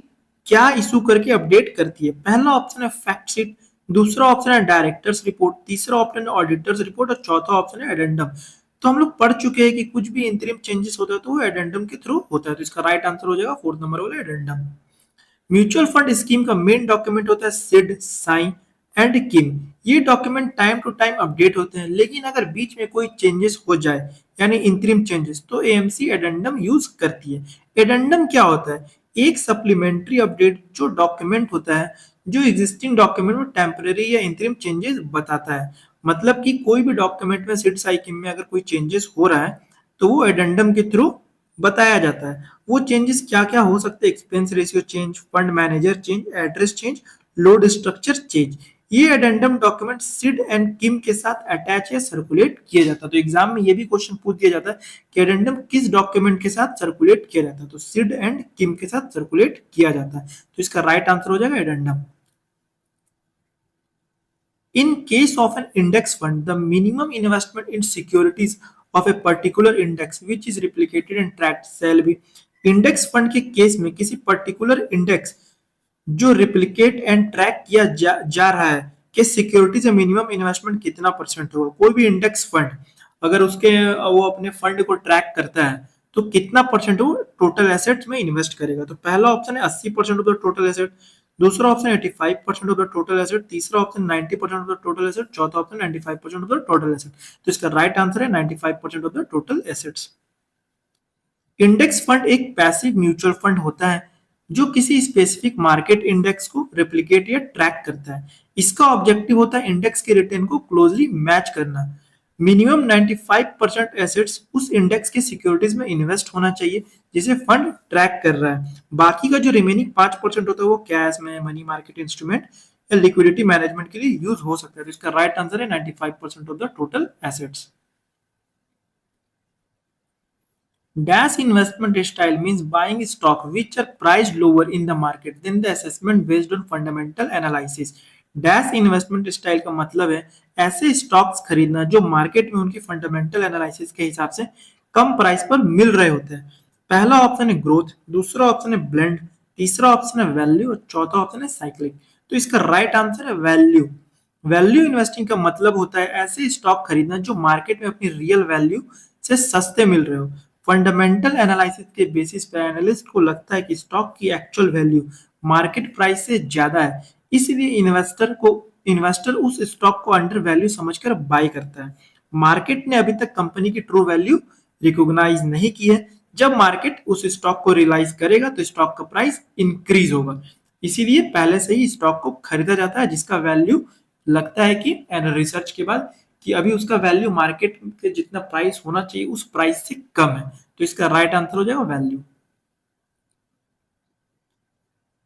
क्या issue करके update करती है? पहला ऑप्शन है फैक्ट शीट, दूसरा ऑप्शन है डायरेक्टर्स रिपोर्ट, तीसरा ऑप्शन है ऑडिटर्स रिपोर्ट और चौथा ऑप्शन है एडेंडम। तो हम लोग पढ़ चुके हैं कि कुछ भी इंटरिम चेंजेस होता है तो वो एडेंडम के थ्रू होता है। तो इसका राइट आंसर हो जाएगा फोर्थ नंबर वाला एडेंडम। म्यूचुअल फंड स्कीम का मेन डॉक्यूमेंट होता है सिड, साइन एंड किम। ये document time to time update होते हैं, लेकिन अगर बीच में कोई चेंजेस हो जाए यानी इंटरिम चेंजेस तो एएमसी एडेंडम यूज करती है। एडेंडम क्या होता है? एक सप्लीमेंट्री अपडेट जो डॉक्यूमेंट होता है जो एग्जिस्टिंग डॉक्यूमेंट में टेम्पररी या इंटरिम चेंजेस बताता है। मतलब कि कोई भी डॉक्यूमेंट में सिड, साई, किम में अगर कोई चेंजेस हो रहा है तो वो एडेंडम के थ्रू बताया जाता है। वो चेंजेस क्या क्या हो सकते हैं? Expense ratio change, fund manager change, address change, load structure change. ये एडेंडम डॉक्यूमेंट सिड एंड किम के साथ अटैच या सर्कुलेट किया जाता है। तो एग्जाम में ये भी क्वेश्चन पूछ दिया जाता है कि एडेंडम किस डॉक्यूमेंट के साथ सर्कुलेट किया जाता है? तो सिड एंड किम के साथ सर्कुलेट किया जाता है। तो इसका राइट आंसर हो जाएगा addendum. In case of an index fund, the minimum investment in securities of a particular index which is replicated and tracked shall be। Index fund के केस में किसी पर्टिकुलर इंडेक्स जो रिप्लिकेट एंड ट्रैक किया जा रहा है कि security से मिनिमम इन्वेस्टमेंट कितना परसेंट होगा। कोई भी इंडेक्स फंड अगर उसके वो अपने फंड को ट्रैक करता है तो कितना परसेंट वो टोटल एसेट्स में इन्वेस्ट करेगा। तो पहला ऑप्शन है 80% ऑफ द टोटल एसेट, दूसरा option 85% of the total asset, तीसरा option 90% of the total asset, चौथा option 95% of the total asset. तो इसका राइट आंसर है 95% of the total assets. Index fund एक पैसिव म्यूचुअल फंड होता है जो किसी स्पेसिफिक मार्केट इंडेक्स को रेप्लिकेट या ट्रैक करता है। इसका ऑब्जेक्टिव होता है इंडेक्स के रिटर्न को क्लोजली मैच करना। मिनिमम 95% एसेट्स उस इंडेक्स के सिक्योरिटीज में इन्वेस्ट होना चाहिए जिसे फंड ट्रैक कर रहा है। बाकी का जो रिमेनिंग 5% होता है वो कैश में, मनी मार्केट इंस्ट्रूमेंट या लिक्विडिटी मैनेजमेंट के लिए यूज हो सकता है। तो इसका राइट आंसर है 95% of the total assets. Dash investment style means buying stock which are priced lower in the market than the assessment based on fundamental analysis। Dash investment style का मतलब है ऐसे स्टॉक्स खरीदना जो मार्केट में उनकी fundamental analysis के हिसाब से कम प्राइस पर मिल रहे होते हैं। पहला ऑप्शन है ग्रोथ, दूसरा ऑप्शन है ब्लेंड, तीसरा ऑप्शन है वैल्यू और चौथा ऑप्शन है साइक्लिक। तो इसका राइट आंसर है वैल्यू। वैल्यू इन्वेस्टिंग का मतलब होता है ऐसे स्टॉक खरीदना जो मार्केट में अपनी रियल वैल्यू से सस्ते मिल रहे हो। फंडामेंटल एनालिसिस के बेसिस पर एनालिस्ट को लगता है कि स्टॉक की एक्चुअल वैल्यू मार्केट प्राइस से ज्यादा है, इसलिए इन्वेस्टर उस स्टॉक को अंडर वैल्यू समझकर बाय करता है। मार्केट ने अभी तक कंपनी की ट्रू वैल्यू रिकॉग्नाइज नहीं की है। जब मार्केट उस स्टॉक को रियलाइज करेगा तो स्टॉक का प्राइस इंक्रीज होगा, इसीलिए पहले से ही स्टॉक को खरीदा जाता है जिसका वैल्यू लगता है कि रिसर्च के बाद कि अभी उसका वैल्यू मार्केट के जितना प्राइस होना चाहिए उस प्राइस से कम है। तो इसका राइट आंसर हो जाएगा value.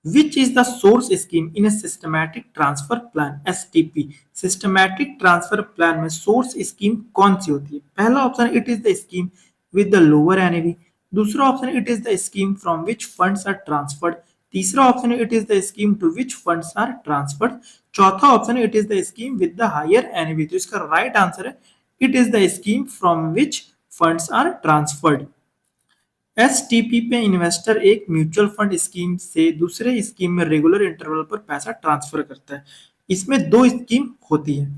Which is the source scheme in a systematic transfer plan STP? Systematic transfer plan में सोर्स स्कीम कौन सी होती है? पहला option it is the scheme with the lower NAV, दूसरा option it is the scheme from which funds are transferred, तीसरा option it is the scheme to which funds are transferred, चौथा option it is the scheme with the higher NAV. तो इसका right answer है it is the scheme from which funds are transferred. STP पे investor एक mutual fund scheme से दूसरे scheme में regular interval पर पैसा ट्रांसफर करता है। इसमें दो स्कीम होती है,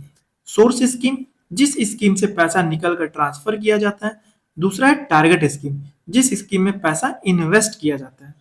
सोर्स स्कीम जिस स्कीम से पैसा निकल कर ट्रांसफर किया जाता है, दूसरा है टारगेट स्कीम जिस स्कीम में पैसा इन्वेस्ट किया जाता है।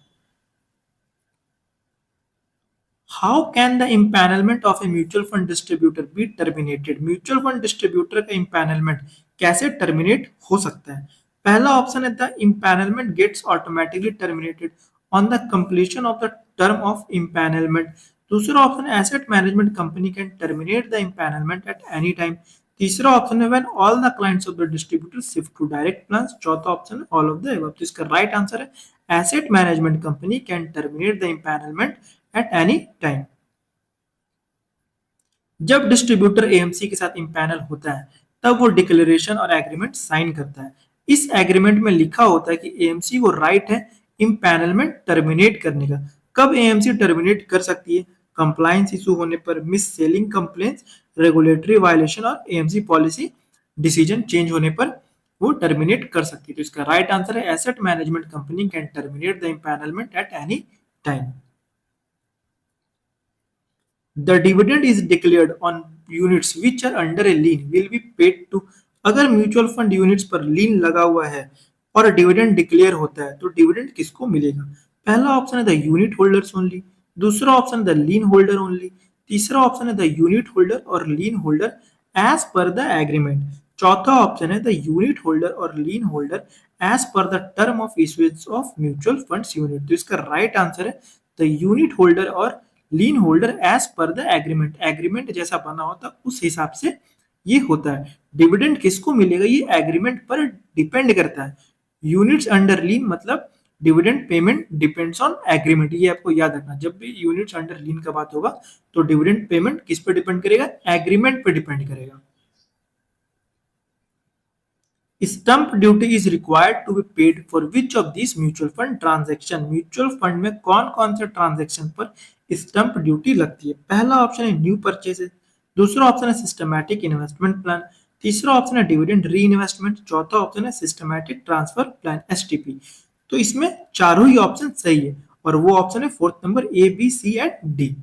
How can the empanelment of a mutual fund distributor be terminated? Mutual fund distributor का इम्पैनलमेंट कैसे टर्मिनेट हो सकता है? पहला ऑप्शन है the empanelment gets automatically terminated on the completion of the term of empanelment, दूसरा ऑप्शन है asset management company can terminate the empanelment at any time, तीसरा ऑप्शन है when all the clients of the distributor shift to direct plans, चौथा option है all of the above. तो इसका right answer है asset management company can terminate the empanelment at any time. जब distributor AMC के साथ empanel होता है तब वो डिक्लेरेशन और एग्रीमेंट साइन करता है। इस एग्रीमेंट में लिखा होता है कि एएमसी को राइट है इम्पैनलमेंट टर्मिनेट करने का। कब एएमसी टर्मिनेट कर सकती है? कंप्लायंस इशू होने पर, miss selling complaints, regulatory violation और एएमसी पॉलिसी डिसीजन चेंज होने पर वो टर्मिनेट कर सकती है। तो इसका राइट आंसर है asset management company can terminate the empanelment at any time. The dividend is declared on units which are under a lien will be paid to। अगर म्यूचुअल फंड यूनिट्स पर लीन लगा हुआ है और डिविडेंड डिक्लेयर होता है तो डिविडेंड किसको मिलेगा? पहला ऑप्शन है द यूनिट होल्डर्स ओनली, दूसरा option the lien holder only, तीसरा ऑप्शन है द यूनिट होल्डर और lien holder as per the agreement, चौथा ऑप्शन है द यूनिट होल्डर और lien holder as per the term of issuance of mutual funds unit. तो इसका right answer है the unit holder और lien holder as per the agreement. Agreement जैसा बना होता उस हिसाब से ये होता है। डिविडेंड किसको मिलेगा ये एग्रीमेंट पर डिपेंड करता है। यूनिट्स अंडर लीन मतलब dividend payment depends on agreement, ये आपको याद रखना। जब भी यूनिट्स अंडर लीन का बात होगा तो डिविडेंड पेमेंट किस पर डिपेंड करेगा? एग्रीमेंट पर डिपेंड करेगा। Stamp duty is required to be paid for which of this mutual fund transaction? Mutual fund में कौन कौन से ट्रांजैक्शन पर स्टंप ड्यूटी लगती है? पहला ऑप्शन है न्यू परचेजेस, दूसरा ऑप्शन है सिस्टमैटिक इन्वेस्टमेंट प्लान, तीसरा ऑप्शन है डिविडेंड री इन्वेस्टमेंट, चौथा ऑप्शन है सिस्टमैटिक ट्रांसफर प्लान एसटीपी। तो इसमें चारों ही ऑप्शन सही है और वो ऑप्शन है fourth number A B C and D.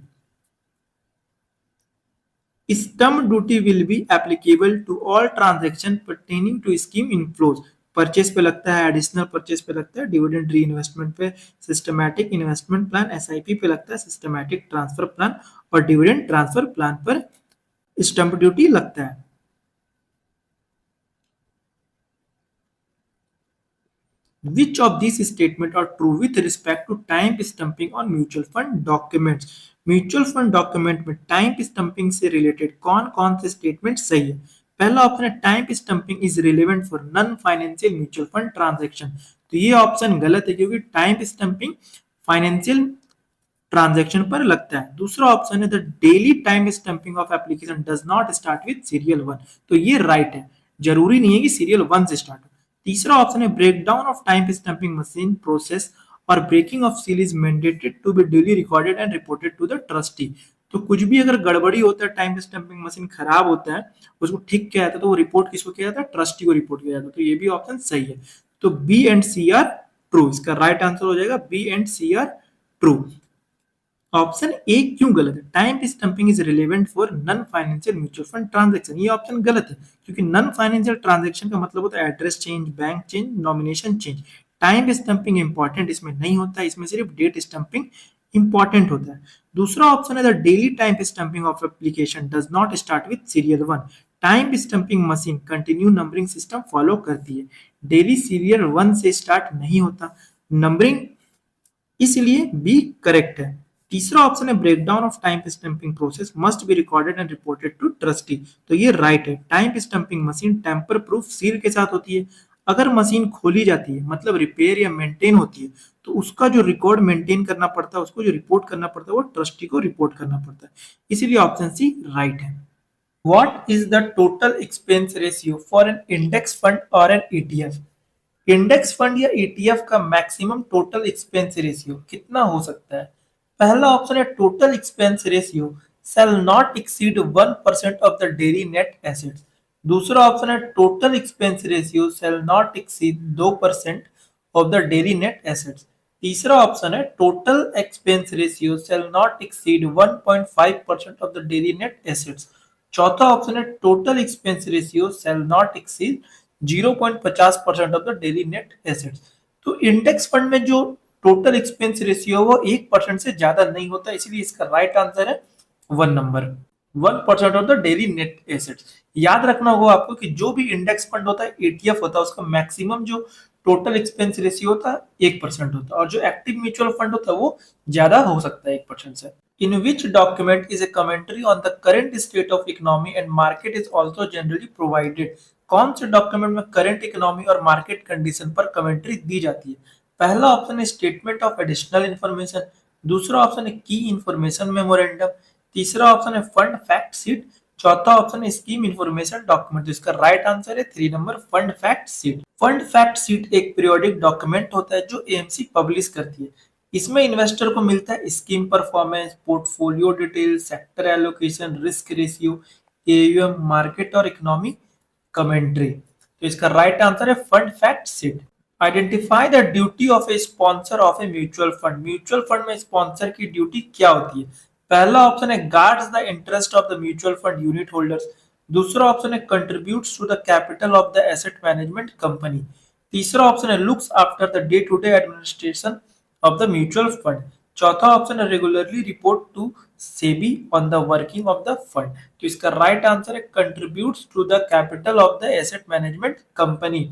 Stamp duty will be applicable to all transactions pertaining to scheme inflows। Purchase पे लगता है, एडिशनल परचेस पे लगता है, डिविडेंड री इन्वेस्टमेंट पे, सिस्टमैटिक इन्वेस्टमेंट प्लान एसआईपी पे लगता है, सिस्टमैटिक ट्रांसफर प्लान और डिविडेंड ट्रांसफर प्लान पर स्टंप ड्यूटी लगता है। Which of these statements are true with respect to time stamping on mutual fund documents? Mutual fund document में time stumping से related कौन कौन से स्टेटमेंट सही है? पहला ऑप्शन है time stamping is relevant for non financial mutual fund transaction. तो ये ऑप्शन गलत है क्योंकि टाइम स्टंपिंग फाइनेंशियल ट्रांजैक्शन पर लगता है। दूसरा ऑप्शन है the daily time stumping of application does not start with serial 1। तो ये राइट है, जरूरी नहीं है कि सीरियल 1 से स्टार्ट हो। तीसरा ऑप्शन है breakdown of time stamping machine process और breaking of seal is mandated to be duly recorded and reported to the trustee. तो कुछ भी अगर गड़बड़ी होता है, टाइम स्टंपिंग मशीन खराब होता है, उसको ठीक किया जाता है तो वो रिपोर्ट किसको किया जाता है? ट्रस्टी को रिपोर्ट किया जाता है। तो ये भी ऑप्शन सही है। तो B and C are true, इसका राइट आंसर हो जाएगा B and C are true. Option A क्यों गलत है? Time stamping is relevant for non financial mutual fund transaction. ये ऑप्शन गलत है क्योंकि नॉन फाइनेंशियल ट्रांजैक्शन का मतलब होता है address change, bank change, nomination change. Time stumping important इसमें नहीं होता, इसमें सिर्फ डेट स्टंपिंग इंपॉर्टेंट होता है। दूसरा ऑप्शन है the daily time stumping of application does not start with serial 1। Time stamping machine continue numbering system follow करती है, डेली सीरियल 1 से स्टार्ट नहीं होता नंबरिंग, इसलिए बी करेक्ट है। तीसरा ऑप्शन है breakdown of time stamping process must be recorded and reported to trustee. तो ये राइट है। Time stamping machine tamper proof seal के साथ होती है। अगर मशीन खोली जाती है मतलब रिपेयर या मेंटेन होती है, तो उसका जो रिकॉर्ड मेंटेन करना पड़ता है, उसको जो रिपोर्ट करना पड़ता है, वो ट्रस्टी को रिपोर्ट करना पड़ता है। इसीलिए ऑप्शन सी राइट है। What is the total expense ratio for an index fund or an ETF? Index fund या ईटीएफ का मैक्सिमम टोटल एक्सपेंस रेशियो कितना हो सकता है? पहला ऑप्शन है total expense ratio shall not exceed 1% of the daily net assets। दूसरा option है total expense ratio shall not exceed 2% of the daily net assets। तीसरा ऑप्शन है total expense ratio shall not exceed 1.5% of the daily net assets। चौथा option है total expense ratio shall not exceed 0.50% of the daily net assets. तो index fund में जो total expense ratio वो 1% से ज्यादा नहीं होता, इसलिए इसका राइट आंसर है 1 of the daily net assets. याद रखना होगा आपको कि जो भी इंडेक्स फंड होता है, ईटीएफ होता है, उसका मैक्सिमम जो टोटल एक्सपेंस रेशियो होता है 1% होता है, और जो एक्टिव म्यूचुअल फंड होता है वो ज्यादा हो सकता है 1% से। In which document is a commentary on the current state of economy and market is also generally provided? कौन से डॉक्यूमेंट में करंट इकोनॉमी और मार्केट कंडीशन पर कमेंट्री दी जाती है? पहला ऑप्शन है स्टेटमेंट ऑफ एडिशनल इंफॉर्मेशन, दूसरा ऑप्शन है की इंफॉर्मेशन मेमोरेंडम, तीसरा ऑप्शन है फंड फैक्ट शीट, चौथा ऑप्शन है स्कीम इंफॉर्मेशन डॉक्यूमेंट। तो इसका राइट आंसर है 3 number fund fact sheet. Fund fact sheet एक पीरियोडिक डॉक्यूमेंट होता है जो एएमसी पब्लिश करती है। इसमें इन्वेस्टर को मिलता है scheme performance, portfolio detail, sector allocation, risk ratio, AUM, market और इकोनॉमी कमेंट्री। तो इसका राइट आंसर है fund fact sheet. Identify the duty of a sponsor of a mutual fund. म्यूचुअल फंड में स्पॉन्सर की ड्यूटी क्या होती है? पहला ऑप्शन है guards the interest of the mutual fund unit holders, दूसरा ऑप्शन है contributes to the capital of the asset management company, तीसरा ऑप्शन है looks after the day to day administration of the mutual fund, चौथा option है regularly report to SEBI on the working of the fund. तो इसका right answer है contributes to the capital of the asset management company.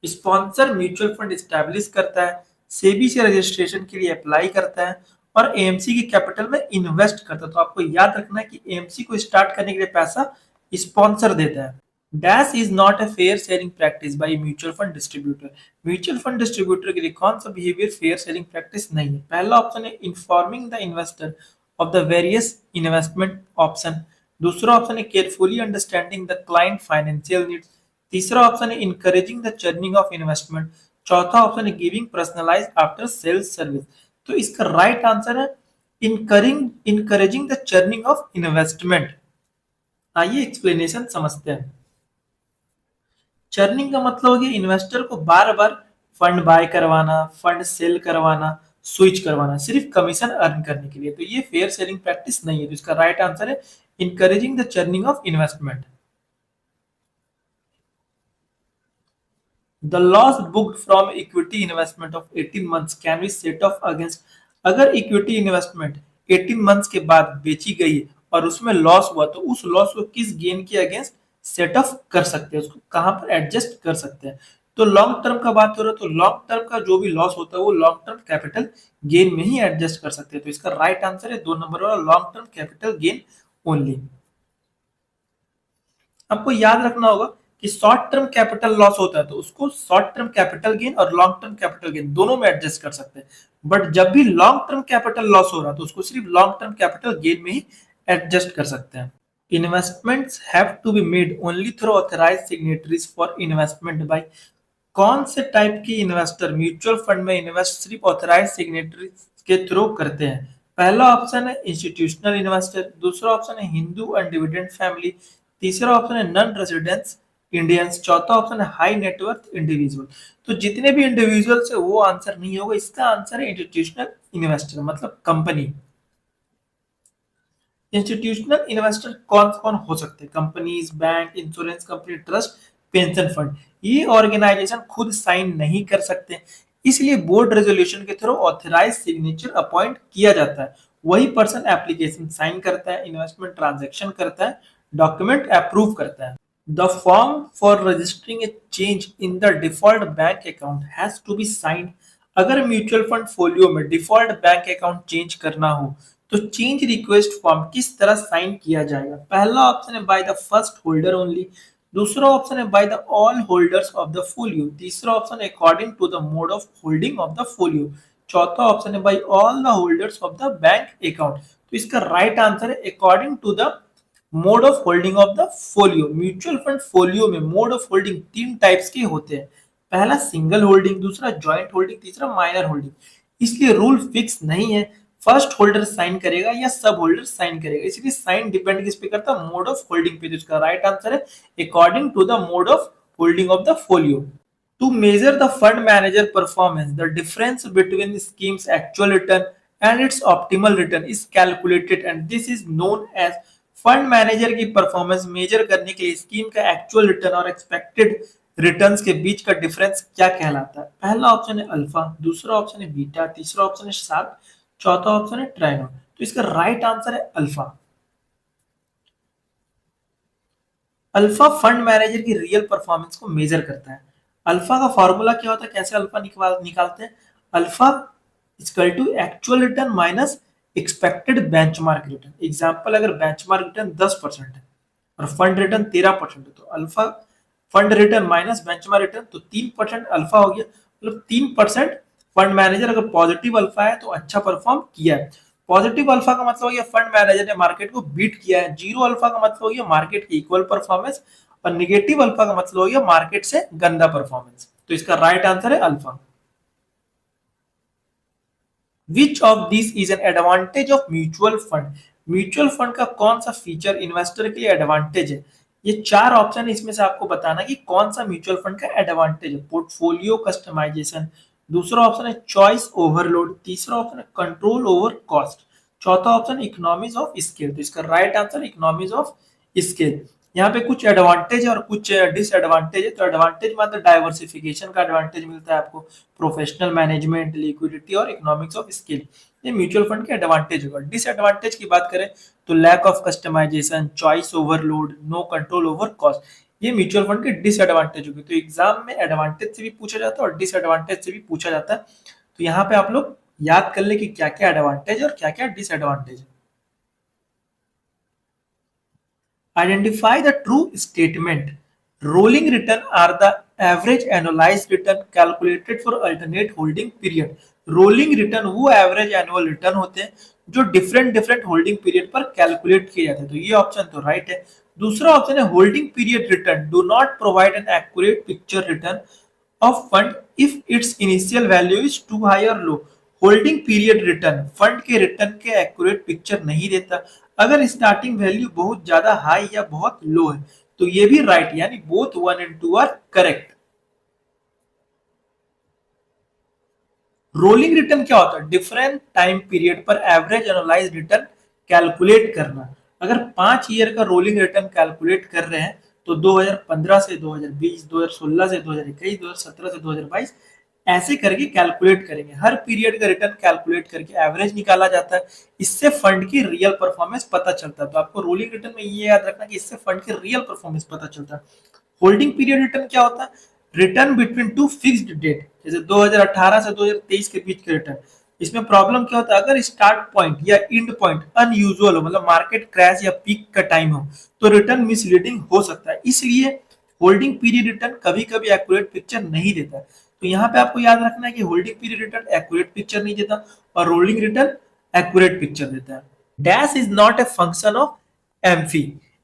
Sponsor mutual fund establish करता है, सेबी से registration के लिए अप्लाई करता है और एएमसी की कैपिटल में इन्वेस्ट करता है। तो आपको याद रखना है कि एएमसी को स्टार्ट करने के लिए पैसा स्पॉन्सर देता है। Dash is not a fair selling practice by mutual fund distributor. Mutual fund distributor के लिए कौन सा बिहेवियर फेयर सेलिंग प्रैक्टिस नहीं है? पहला ऑप्शन है informing the investor of the various investment option, दूसरा ऑप्शन है carefully understanding the client financial needs, तीसरा ऑप्शन है encouraging the churning of investment, चौथा ऑप्शन है giving personalised after sales service. तो इसका राइट आंसर है encouraging the churning of investment. आइए एक्सप्लेनेशन समझते हैं। चर्निंग का मतलब हो गया इन्वेस्टर को बार बार फंड बाय करवाना, फंड सेल करवाना, स्विच करवाना, सिर्फ कमीशन अर्न करने के लिए। तो ये फेयर सेलिंग प्रैक्टिस नहीं है। तो इसका राइट आंसर है encouraging the churning of investment. The loss booked from equity investment of 18 months can be set of against. अगर इक्विटी इन्वेस्टमेंट 18 मंथ्स के बाद बेची गई और उसमें लॉस हुआ, तो उस लॉस को किस गेन के अगेंस्ट सेट ऑफ कर सकते हैं, उसको कहां पर एडजस्ट कर सकते हैं? तो लॉन्ग टर्म का बात हो रहा है, तो लॉन्ग टर्म का जो भी लॉस होता है वो लॉन्ग टर्म कैपिटल गेन में ही एडजस्ट कर सकते हैं। तो इसका राइट आंसर है 2 नंबर वाला long term capital gain only. आपको याद रखना होगा कि शॉर्ट टर्म कैपिटल लॉस होता है तो उसको शॉर्ट टर्म कैपिटल गेन और लॉन्ग टर्म कैपिटल गेन दोनों में एडजस्ट कर सकते हैं, बट जब भी लॉन्ग टर्म कैपिटल लॉस हो रहा है तो उसको सिर्फ लॉन्ग टर्म कैपिटल गेन में ही एडजस्ट कर सकते हैं। Investments have to be made only through authorised signatories for investment by. कौन से टाइप की इन्वेस्टर म्यूचुअल फंड में इन्वेस्ट सिर्फ ऑथराइज्ड सिग्नेटरी के थ्रू करते हैं? पहला ऑप्शन है इंस्टीट्यूशनल इन्वेस्टर, दूसरा ऑप्शन है हिंदू एंड डिविडेंड फैमिली, तीसरा ऑप्शन है नॉन रेजिडेंट्स इंडियंस, चौथा ऑप्शन है हाई नेटवर्थ इंडिविजुअल। तो जितने भी इंडिविजुअल है वो आंसर नहीं होगा, इसका आंसर है इंस्टीट्यूशनल इन्वेस्टर मतलब कंपनी। इंस्टीट्यूशनल इन्वेस्टर कौन कौन हो सकते हैं? Companies, bank, insurance company, trust, pension fund. ये ऑर्गेनाइजेशन खुद साइन नहीं कर सकते, इसलिए बोर्ड रेजोल्यूशन के थ्रू ऑथराइज सिग्नेचर अपॉइंट किया जाता है। वही पर्सन एप्लीकेशन साइन करता है, इन्वेस्टमेंट ट्रांजैक्शन करता है, डॉक्यूमेंट अप्रूव करता है। The form for registering a change in the default bank account has to be signed. अगर म्यूचुअल फंड फोलियो में डिफॉल्ट बैंक अकाउंट चेंज करना हो तो चेंज रिक्वेस्ट फॉर्म किस तरह साइन किया जाएगा? पहला ऑप्शन है by the first holder only, दूसरा ऑप्शन है by the all holders of the folio. तीसरा ऑप्शन है according to the mode of holding of the folio. चौथा ऑप्शन है by all the holders of the bank account. तो इसका right answer है according to the mode of holding of the folio. Mutual fund folio में mode of holding तीन types के होते हैं। पहला सिंगल होल्डिंग, दूसरा ज्वाइंट होल्डिंग, तीसरा माइनर होल्डिंग। इसलिए रूल फिक्स नहीं है फर्स्ट होल्डर साइन करेगा या सब होल्डर साइन करेगा, इसलिए साइन डिपेंड किस पे करता है, मोड ऑफ होल्डिंग पे। तो इसका राइट आंसर है according to the mode of holding of the folio. To measure the fund manager performance, the difference between the scheme's actual return and its optimal return is calculated and this is known as fund manager की performance major करने के लिए scheme का actual return और expected returns के बीच का difference क्या कहलाता है। पहला ऑप्शन है अल्फा, दूसरा ऑप्शन है बीटा, तीसरा ऑप्शन है शार्प, चौथा ऑप्शन है ट्राइनो। तो इसका राइट आंसर है अल्फा। अल्फा फंड मैनेजर की रियल परफॉर्मेंस को मेजर करता है। अल्फा का फॉर्मूला क्या होता है, कैसे अल्फा निकालते हैं, alpha equal to actual return minus expected benchmark return. Example, अगर बेंचमार्क रिटर्न 10% है और फंड रिटर्न 13% है, तो alpha fund return minus benchmark return, तो 3% अल्फा हो गया। मतलब 3% फंड मैनेजर अगर पॉजिटिव अल्फा है तो अच्छा परफॉर्म किया है। पॉजिटिव अल्फा का मतलब हो गया फंड मैनेजर ने मार्केट को बीट किया है। जीरो अल्फा का मतलब हो गया मार्केट की इक्वल परफॉर्मेंस, और निगेटिव अल्फा का मतलब हो गया मार्केट से गंदा परफॉर्मेंस। तो इसका राइट आंसर है alpha. Which of this is an advantage of mutual fund. म्यूचुअल फंड का कौन सा फीचर इन्वेस्टर के लिए एडवांटेज है। ये चार ऑप्शन है, इसमें से आपको बताना कि कौन सा म्यूचुअल फंड का एडवांटेज है। पोर्टफोलियो कस्टमाइजेशन, दूसरा ऑप्शन है चॉइस ओवरलोड, तीसरा ऑप्शन है कंट्रोल ओवर कॉस्ट, चौथा ऑप्शन इकोनॉमीज ऑफ स्केल। तो इसका right answer economies of scale. यहाँ पे कुछ एडवांटेज है और कुछ डिसएडवांटेज है। तो एडवांटेज मतलब डाइवर्सिफिकेशन का एडवांटेज मिलता है आपको, प्रोफेशनल मैनेजमेंट, लिक्विडिटी और इकोनॉमिक्स ऑफ स्केल, ये म्यूचुअल फंड के एडवांटेज होगा। डिसएडवांटेज की बात करें तो lack of customisation, choice overload, no control over cost, ये म्यूचुअल फंड के डिसएडवांटेज होगी। तो एग्जाम में एडवांटेज से भी पूछा जाता है और डिसएडवांटेज से भी पूछा जाता है। तो यहाँ पे आप लोग याद कर ले कि क्या क्या एडवांटेज और क्या क्या डिसएडवांटेज है। Identify the true statement. Rolling return are the average annualized return calculated for alternate holding period. Rolling return वो average annual return होते हैं जो different holding period पर calculate किए जाते हैं। तो ये ऑप्शन तो राइट है। दूसरा ऑप्शन है holding period return do not provide an accurate picture return of fund if its initial value is too high or low. Holding period return fund के रिटर्न के एक्यूरेट पिक्चर नहीं देता अगर starting value बहुत ज्यादा high या बहुत लो है। तो ये भी राइट, यानी both 1 and 2 are correct. Rolling return क्या होता है, डिफरेंट टाइम पीरियड पर एवरेज एनालाइज रिटर्न कैलकुलेट करना। अगर 5 ईयर का रोलिंग रिटर्न कैलकुलेट कर रहे हैं तो 2015 से 2020, 2016 से 2021, 2017 से 2022 ऐसे करके कैलकुलेट करेंगे। हर पीरियड का रिटर्न कैलकुलेट करके एवरेज निकाला जाता है। इससे फंड की रियल परफॉर्मेंस पता चलता है। तो आपको रोलिंग रिटर्न में ये याद रखना कि इससे फंड की रियल परफॉर्मेंस पता चलता है। होल्डिंग पीरियड रिटर्न क्या होता है, return between two fixed date, जैसे 2018 से 2023 के बीच के रिटर्न। इसमें प्रॉब्लम क्या होता है, अगर स्टार्ट पॉइंट या एंड पॉइंट अनयूजुअल हो, मतलब मार्केट क्रैश या पीक का टाइम हो, तो रिटर्न मिसलीडिंग हो सकता है। इसलिए होल्डिंग पीरियड रिटर्न कभी कभी एक्यूरेट पिक्चर नहीं देता। तो यहाँ पे आपको याद रखना है कि holding period return accurate picture नहीं देता और रोलिंग रिटर्न एक्यूरेट पिक्चर देता है। Dash is not a function of AMFI.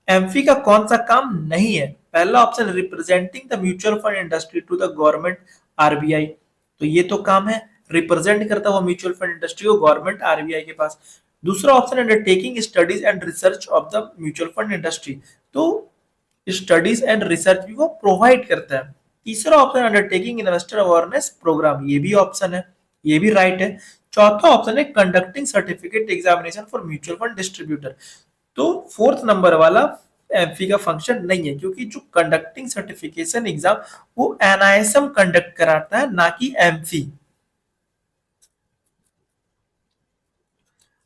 AMFI का कौन सा काम नहीं है, पहला option representing the mutual fund industry to the government RBI, तो ये तो काम है, रिप्रेजेंट करता हुआ म्यूचुअल फंड इंडस्ट्री को गवर्नमेंट आरबीआई के पास। दूसरा option undertaking studies and research of the mutual fund industry, तो स्टडीज एंड रिसर्च भी वो प्रोवाइड करता है। तीसरा option undertaking investor awareness programme, ये भी ऑप्शन है, ये भी राइट है। चौथा ऑप्शन है conducting certificate examination for mutual fund distributor, तो फोर्थ नंबर वाला एमफी का फंक्शन नहीं है, क्योंकि जो कंडक्टिंग सर्टिफिकेशन एग्जाम वो एनआईएसएम कंडक्ट कराता है, ना कि एमफी।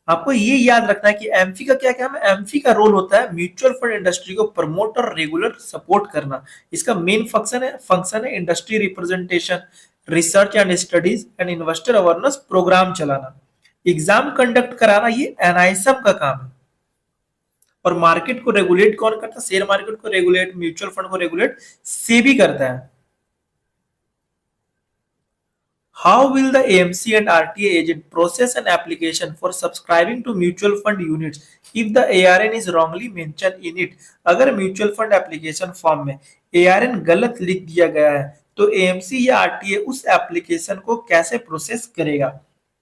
आपको ये याद रखना है कि एमफी का क्या काम है, एमफी का रोल होता है म्यूचुअल फंड इंडस्ट्री को प्रमोट और रेगुलर सपोर्ट करना। इसका मेन फंक्शन है industry representation, research and studies and investor awareness programme चलाना। एग्जाम कंडक्ट कराना ये एनआईएसएम का काम है। और मार्केट को रेगुलेट कौन करता है? शेयर मार्केट को रेगुलेट, म्यूचुअल फंड को रेगुलेट सेबी करता है। How will the AMC and RTA agent process an application for subscribing to mutual fund units if the ARN is wrongly mentioned in it? अगर mutual fund application form में ARN गलत लिख दिया गया है तो AMC या RTA उस एप्लीकेशन को कैसे प्रोसेस करेगा?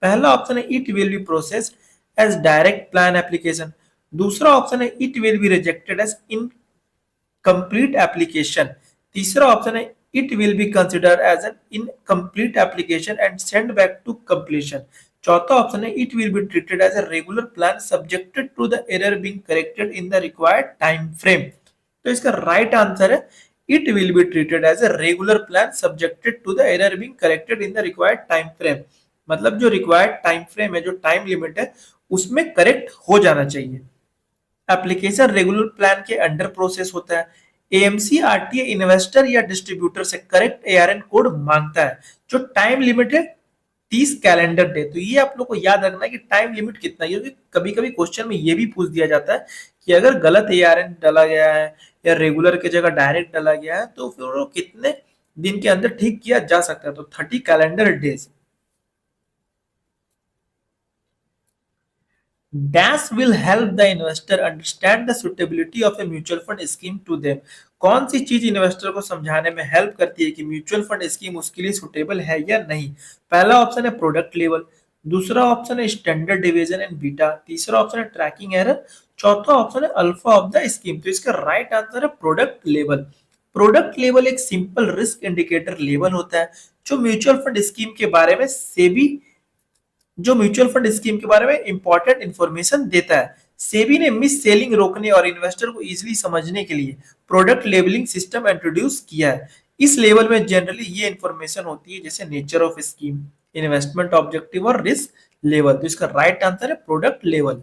पहला ऑप्शन है it will be process as direct plan application. दूसरा ऑप्शन है it will be rejected as incomplete application. तीसरा ऑप्शन है it will be considered as an incomplete application and sent back to completion। चौथा option है it will be treated as a regular plan subjected to the error being corrected in the required time frame। तो इसका right answer है it will be treated as a regular plan subjected to the error being corrected in the required time frame। मतलब जो required time frame है, जो time limit है, उसमें correct हो जाना चाहिए। एप्लीकेशन रेगुलर प्लान के अंडर प्रोसेस होता है। एएमसी आरटीए इन्वेस्टर या डिस्ट्रीब्यूटर से करेक्ट एआरएन कोड मांगता है। जो टाइम लिमिट है 30 कैलेंडर डे। तो ये आप लोग को याद रखना है कि टाइम लिमिट कितना है, क्योंकि कभी कभी क्वेश्चन में ये भी पूछ दिया जाता है कि अगर गलत एआरएन डाला गया है या रेगुलर की जगह डायरेक्ट डाला गया है तो फिर वो कितने दिन के अंदर ठीक किया जा सकता है? तो 30 calendar days. Dash will help the investor understand the suitability of a mutual fund scheme to them। कौन सी चीज इन्वेस्टर को समझाने में हेल्प करती है कि म्यूचुअल फंड स्कीम उसके लिए सुटेबल है या नहीं? पहला ऑप्शन है प्रोडक्ट लेवल, दूसरा ऑप्शन है स्टैंडर्ड डिवीजन एंड बीटा, तीसरा ऑप्शन है ट्रैकिंग एरर, चौथा ऑप्शन है अल्फा ऑफ द स्कीम। तो इसका राइट आंसर है प्रोडक्ट लेवल। प्रोडक्ट लेवल एक सिंपल रिस्क इंडिकेटर लेवल होता है जो म्यूचुअल फंड स्कीम के बारे में सेबी जो म्यूचुअल फंड स्कीम के बारे में इंपॉर्टेंट इंफॉर्मेशन देता है। सेबी ने मिस सेलिंग रोकने और इन्वेस्टर को इजीली समझने के लिए प्रोडक्ट लेबलिंग सिस्टम इंट्रोड्यूस किया है। इस लेवल में जनरली ये इंफॉर्मेशन होती है जैसे nature of scheme, investment objective और रिस्क लेवल। तो इसका राइट आंसर है product level.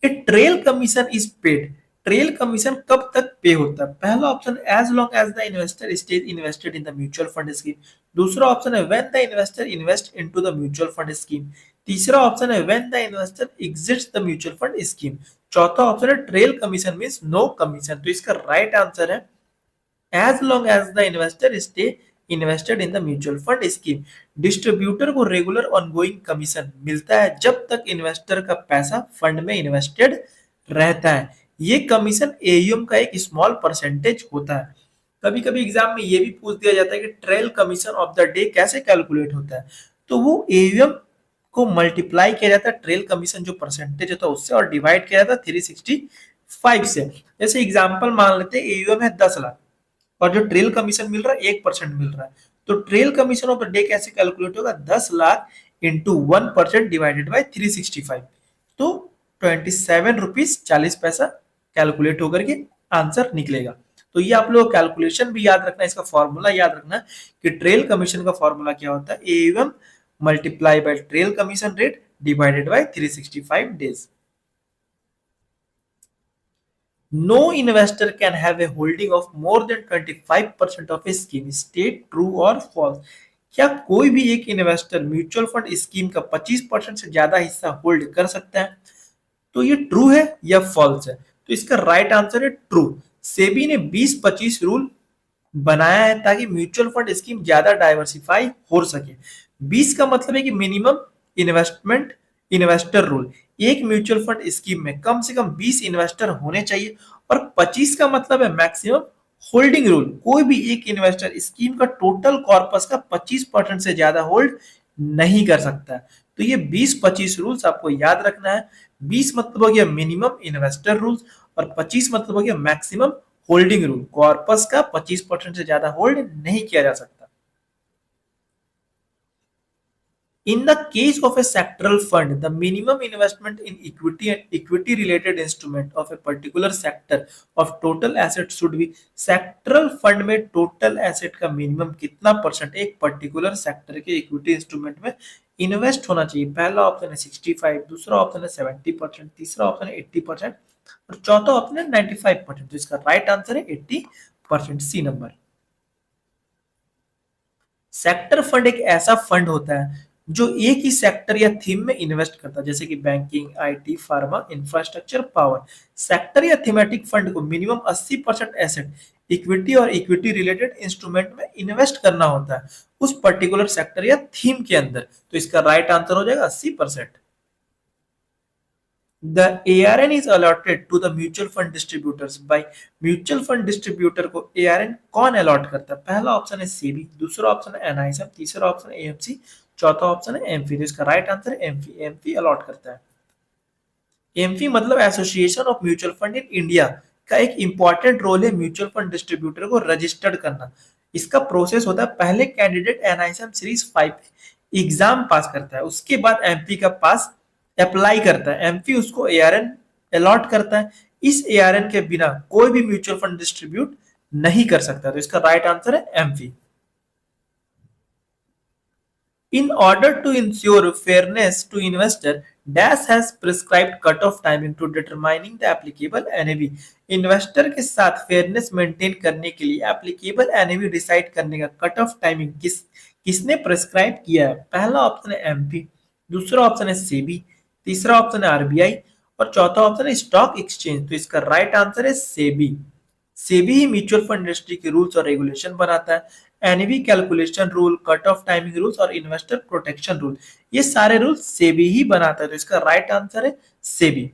A trail commission is paid. Trail commission कब तक पे होता है? पहला option as long as the investor stays invested in the mutual fund scheme, दूसरा ऑप्शन है when the investor invest into the mutual fund scheme, तीसरा option है when the investor exits the mutual fund scheme, चौथा option है trail commission means no commission. तो इसका right answer है as long as the investor stay invested in the mutual fund scheme। Distributor को regular ongoing commission मिलता है जब तक इन्वेस्टर का पैसा फंड में इन्वेस्टेड रहता है। ये कमीशन एयूएम का एक स्मॉल परसेंटेज होता है। कभी कभी एग्जाम में ये भी पूछ दिया जाता है कि trail commission of the day कैसे कैलकुलेट होता है? तो वो एयूएम को मल्टीप्लाई किया जाता है ट्रेल कमीशन जो परसेंटेज होता है उससे, और डिवाइड किया जाता है 365 से। जैसे एग्जांपल मान लेते हैं एयूएम है 10 लाख और जो ट्रेल कमीशन मिल रहा है 1% मिल रहा है, तो trail commission of the day कैसे कैलकुलेट होगा? 10 लाख इंटू 1% डिवाइडेड बाय 365, तो 27 रुपीज 40 पैसा कैलकुलेट होकर के आंसर निकलेगा। तो ये आप लोग कैलकुलेशन भी याद रखना, इसका फॉर्मूला याद रखना कि ट्रेल कमीशन का फॉर्मूला क्या होता है? Am multiply by trail commission rate divided by 365 days. No investor can have a holding of more than 25% of a scheme। State true or false। क्या कोई भी एक इन्वेस्टर म्यूचुअल फंड स्कीम का 25% से ज्यादा हिस्सा होल्ड कर सकता है? तो ये ट्रू है या फॉल्स है? तो इसका राइट आंसर है ट्रू। सेबी ने 20-25 रूल बनाया है ताकि म्यूचुअल फंड स्कीम ज्यादा डाइवर्सिफाई हो सके। 20 का मतलब है कि मिनिमम इन्वेस्टमेंट इन्वेस्टर रूल, एक म्यूचुअल फंड स्कीम में कम से कम 20 इन्वेस्टर होने चाहिए, और 25 का मतलब है मैक्सिमम होल्डिंग रूल, कोई भी एक इन्वेस्टर स्कीम का टोटल कॉर्पस का 25% से ज्यादा होल्ड नहीं कर सकता। तो ये 20-25 रूल्स आपको याद रखना है। 20 मतलब हो गया मिनिमम इन्वेस्टर रूल्स और 25 मतलब हो गया मैक्सिमम होल्डिंग रूल, कॉर्पस का 25% से ज्यादा होल्ड नहीं किया जा सकता। In the case of a sectoral fund, the minimum investment in equity and equity related instrument of a particular sector of total asset should be। sectoral fund में total asset का minimum कितना percent एक particular sector के equity instrument में invest होना चाहिए? पहला option है 65, दूसरा ऑप्शन है 70%, तीसरा ऑप्शन है 80% और चौथा ऑप्शन है 95%। तो इसका राइट आंसर है 80%, सी नंबर। सेक्टर फंड एक ऐसा फंड होता है जो एक ही सेक्टर या थीम में इन्वेस्ट करता है, जैसे कि banking, IT, pharma, infrastructure, power. Sector या थीमेटिक फंड को मिनिमम 80% एसेट, इक्विटी और इक्विटी रिलेटेड इंस्ट्रूमेंट में इन्वेस्ट करना होता है उस पर्टिकुलर सेक्टर या थीम के अंदर। तो इसका राइट आंसर हो जाएगा 80%। The ARN is allotted to the mutual fund distributors by mutual fund distributor को ARN कौन अलॉट करता है? पहला ऑप्शन है सेबी, दूसरा ऑप्शन है एनआईएसएफ, तीसरा ऑप्शन है एएमसी, चौथा ऑप्शन है एमफी। तो इसका राइट आंसर है एमफी। एमफी अलॉट करता है। एमफी मतलब association of mutual fund in India का एक इंपॉर्टेंट रोल है म्यूचुअल फंड डिस्ट्रीब्यूटर को रजिस्टर्ड करना। इसका प्रोसेस होता है, पहले कैंडिडेट एनआईएसएम सीरीज 5 एग्जाम पास करता है, उसके बाद एमपी का पास अप्लाई करता है, एमपी उसको एआरएन अलॉट करता है। इस एआरएन के बिना कोई भी म्यूचुअल फंड डिस्ट्रीब्यूट नहीं कर सकता। तो इसका राइट आंसर है MP. In order to ensure fairness to investor, Dash has prescribed cut-off timing to determining the applicable NAV. Investor के साथ फेयरनेस मेंटेन करने के लिए एप्लीकेबल एनएवी डिसाइड करने का कट ऑफ टाइमिंग किसने प्रेस्क्राइब किया है? पहला ऑप्शन है एमपी, दूसरा ऑप्शन है सेबी, तीसरा ऑप्शन है आरबीआई और चौथा ऑप्शन है स्टॉक एक्सचेंज। तो इसका राइट आंसर है सेबी। सेबी ही म्यूचुअल फंड इंडस्ट्री के रूल्स और रेगुलेशन बनाता है। NAV calculation rule, cut off timing rules और इन्वेस्टर प्रोटेक्शन रूल, ये सारे रूल्स सेबी ही बनाता है। तो इसका राइट आंसर है सेबी।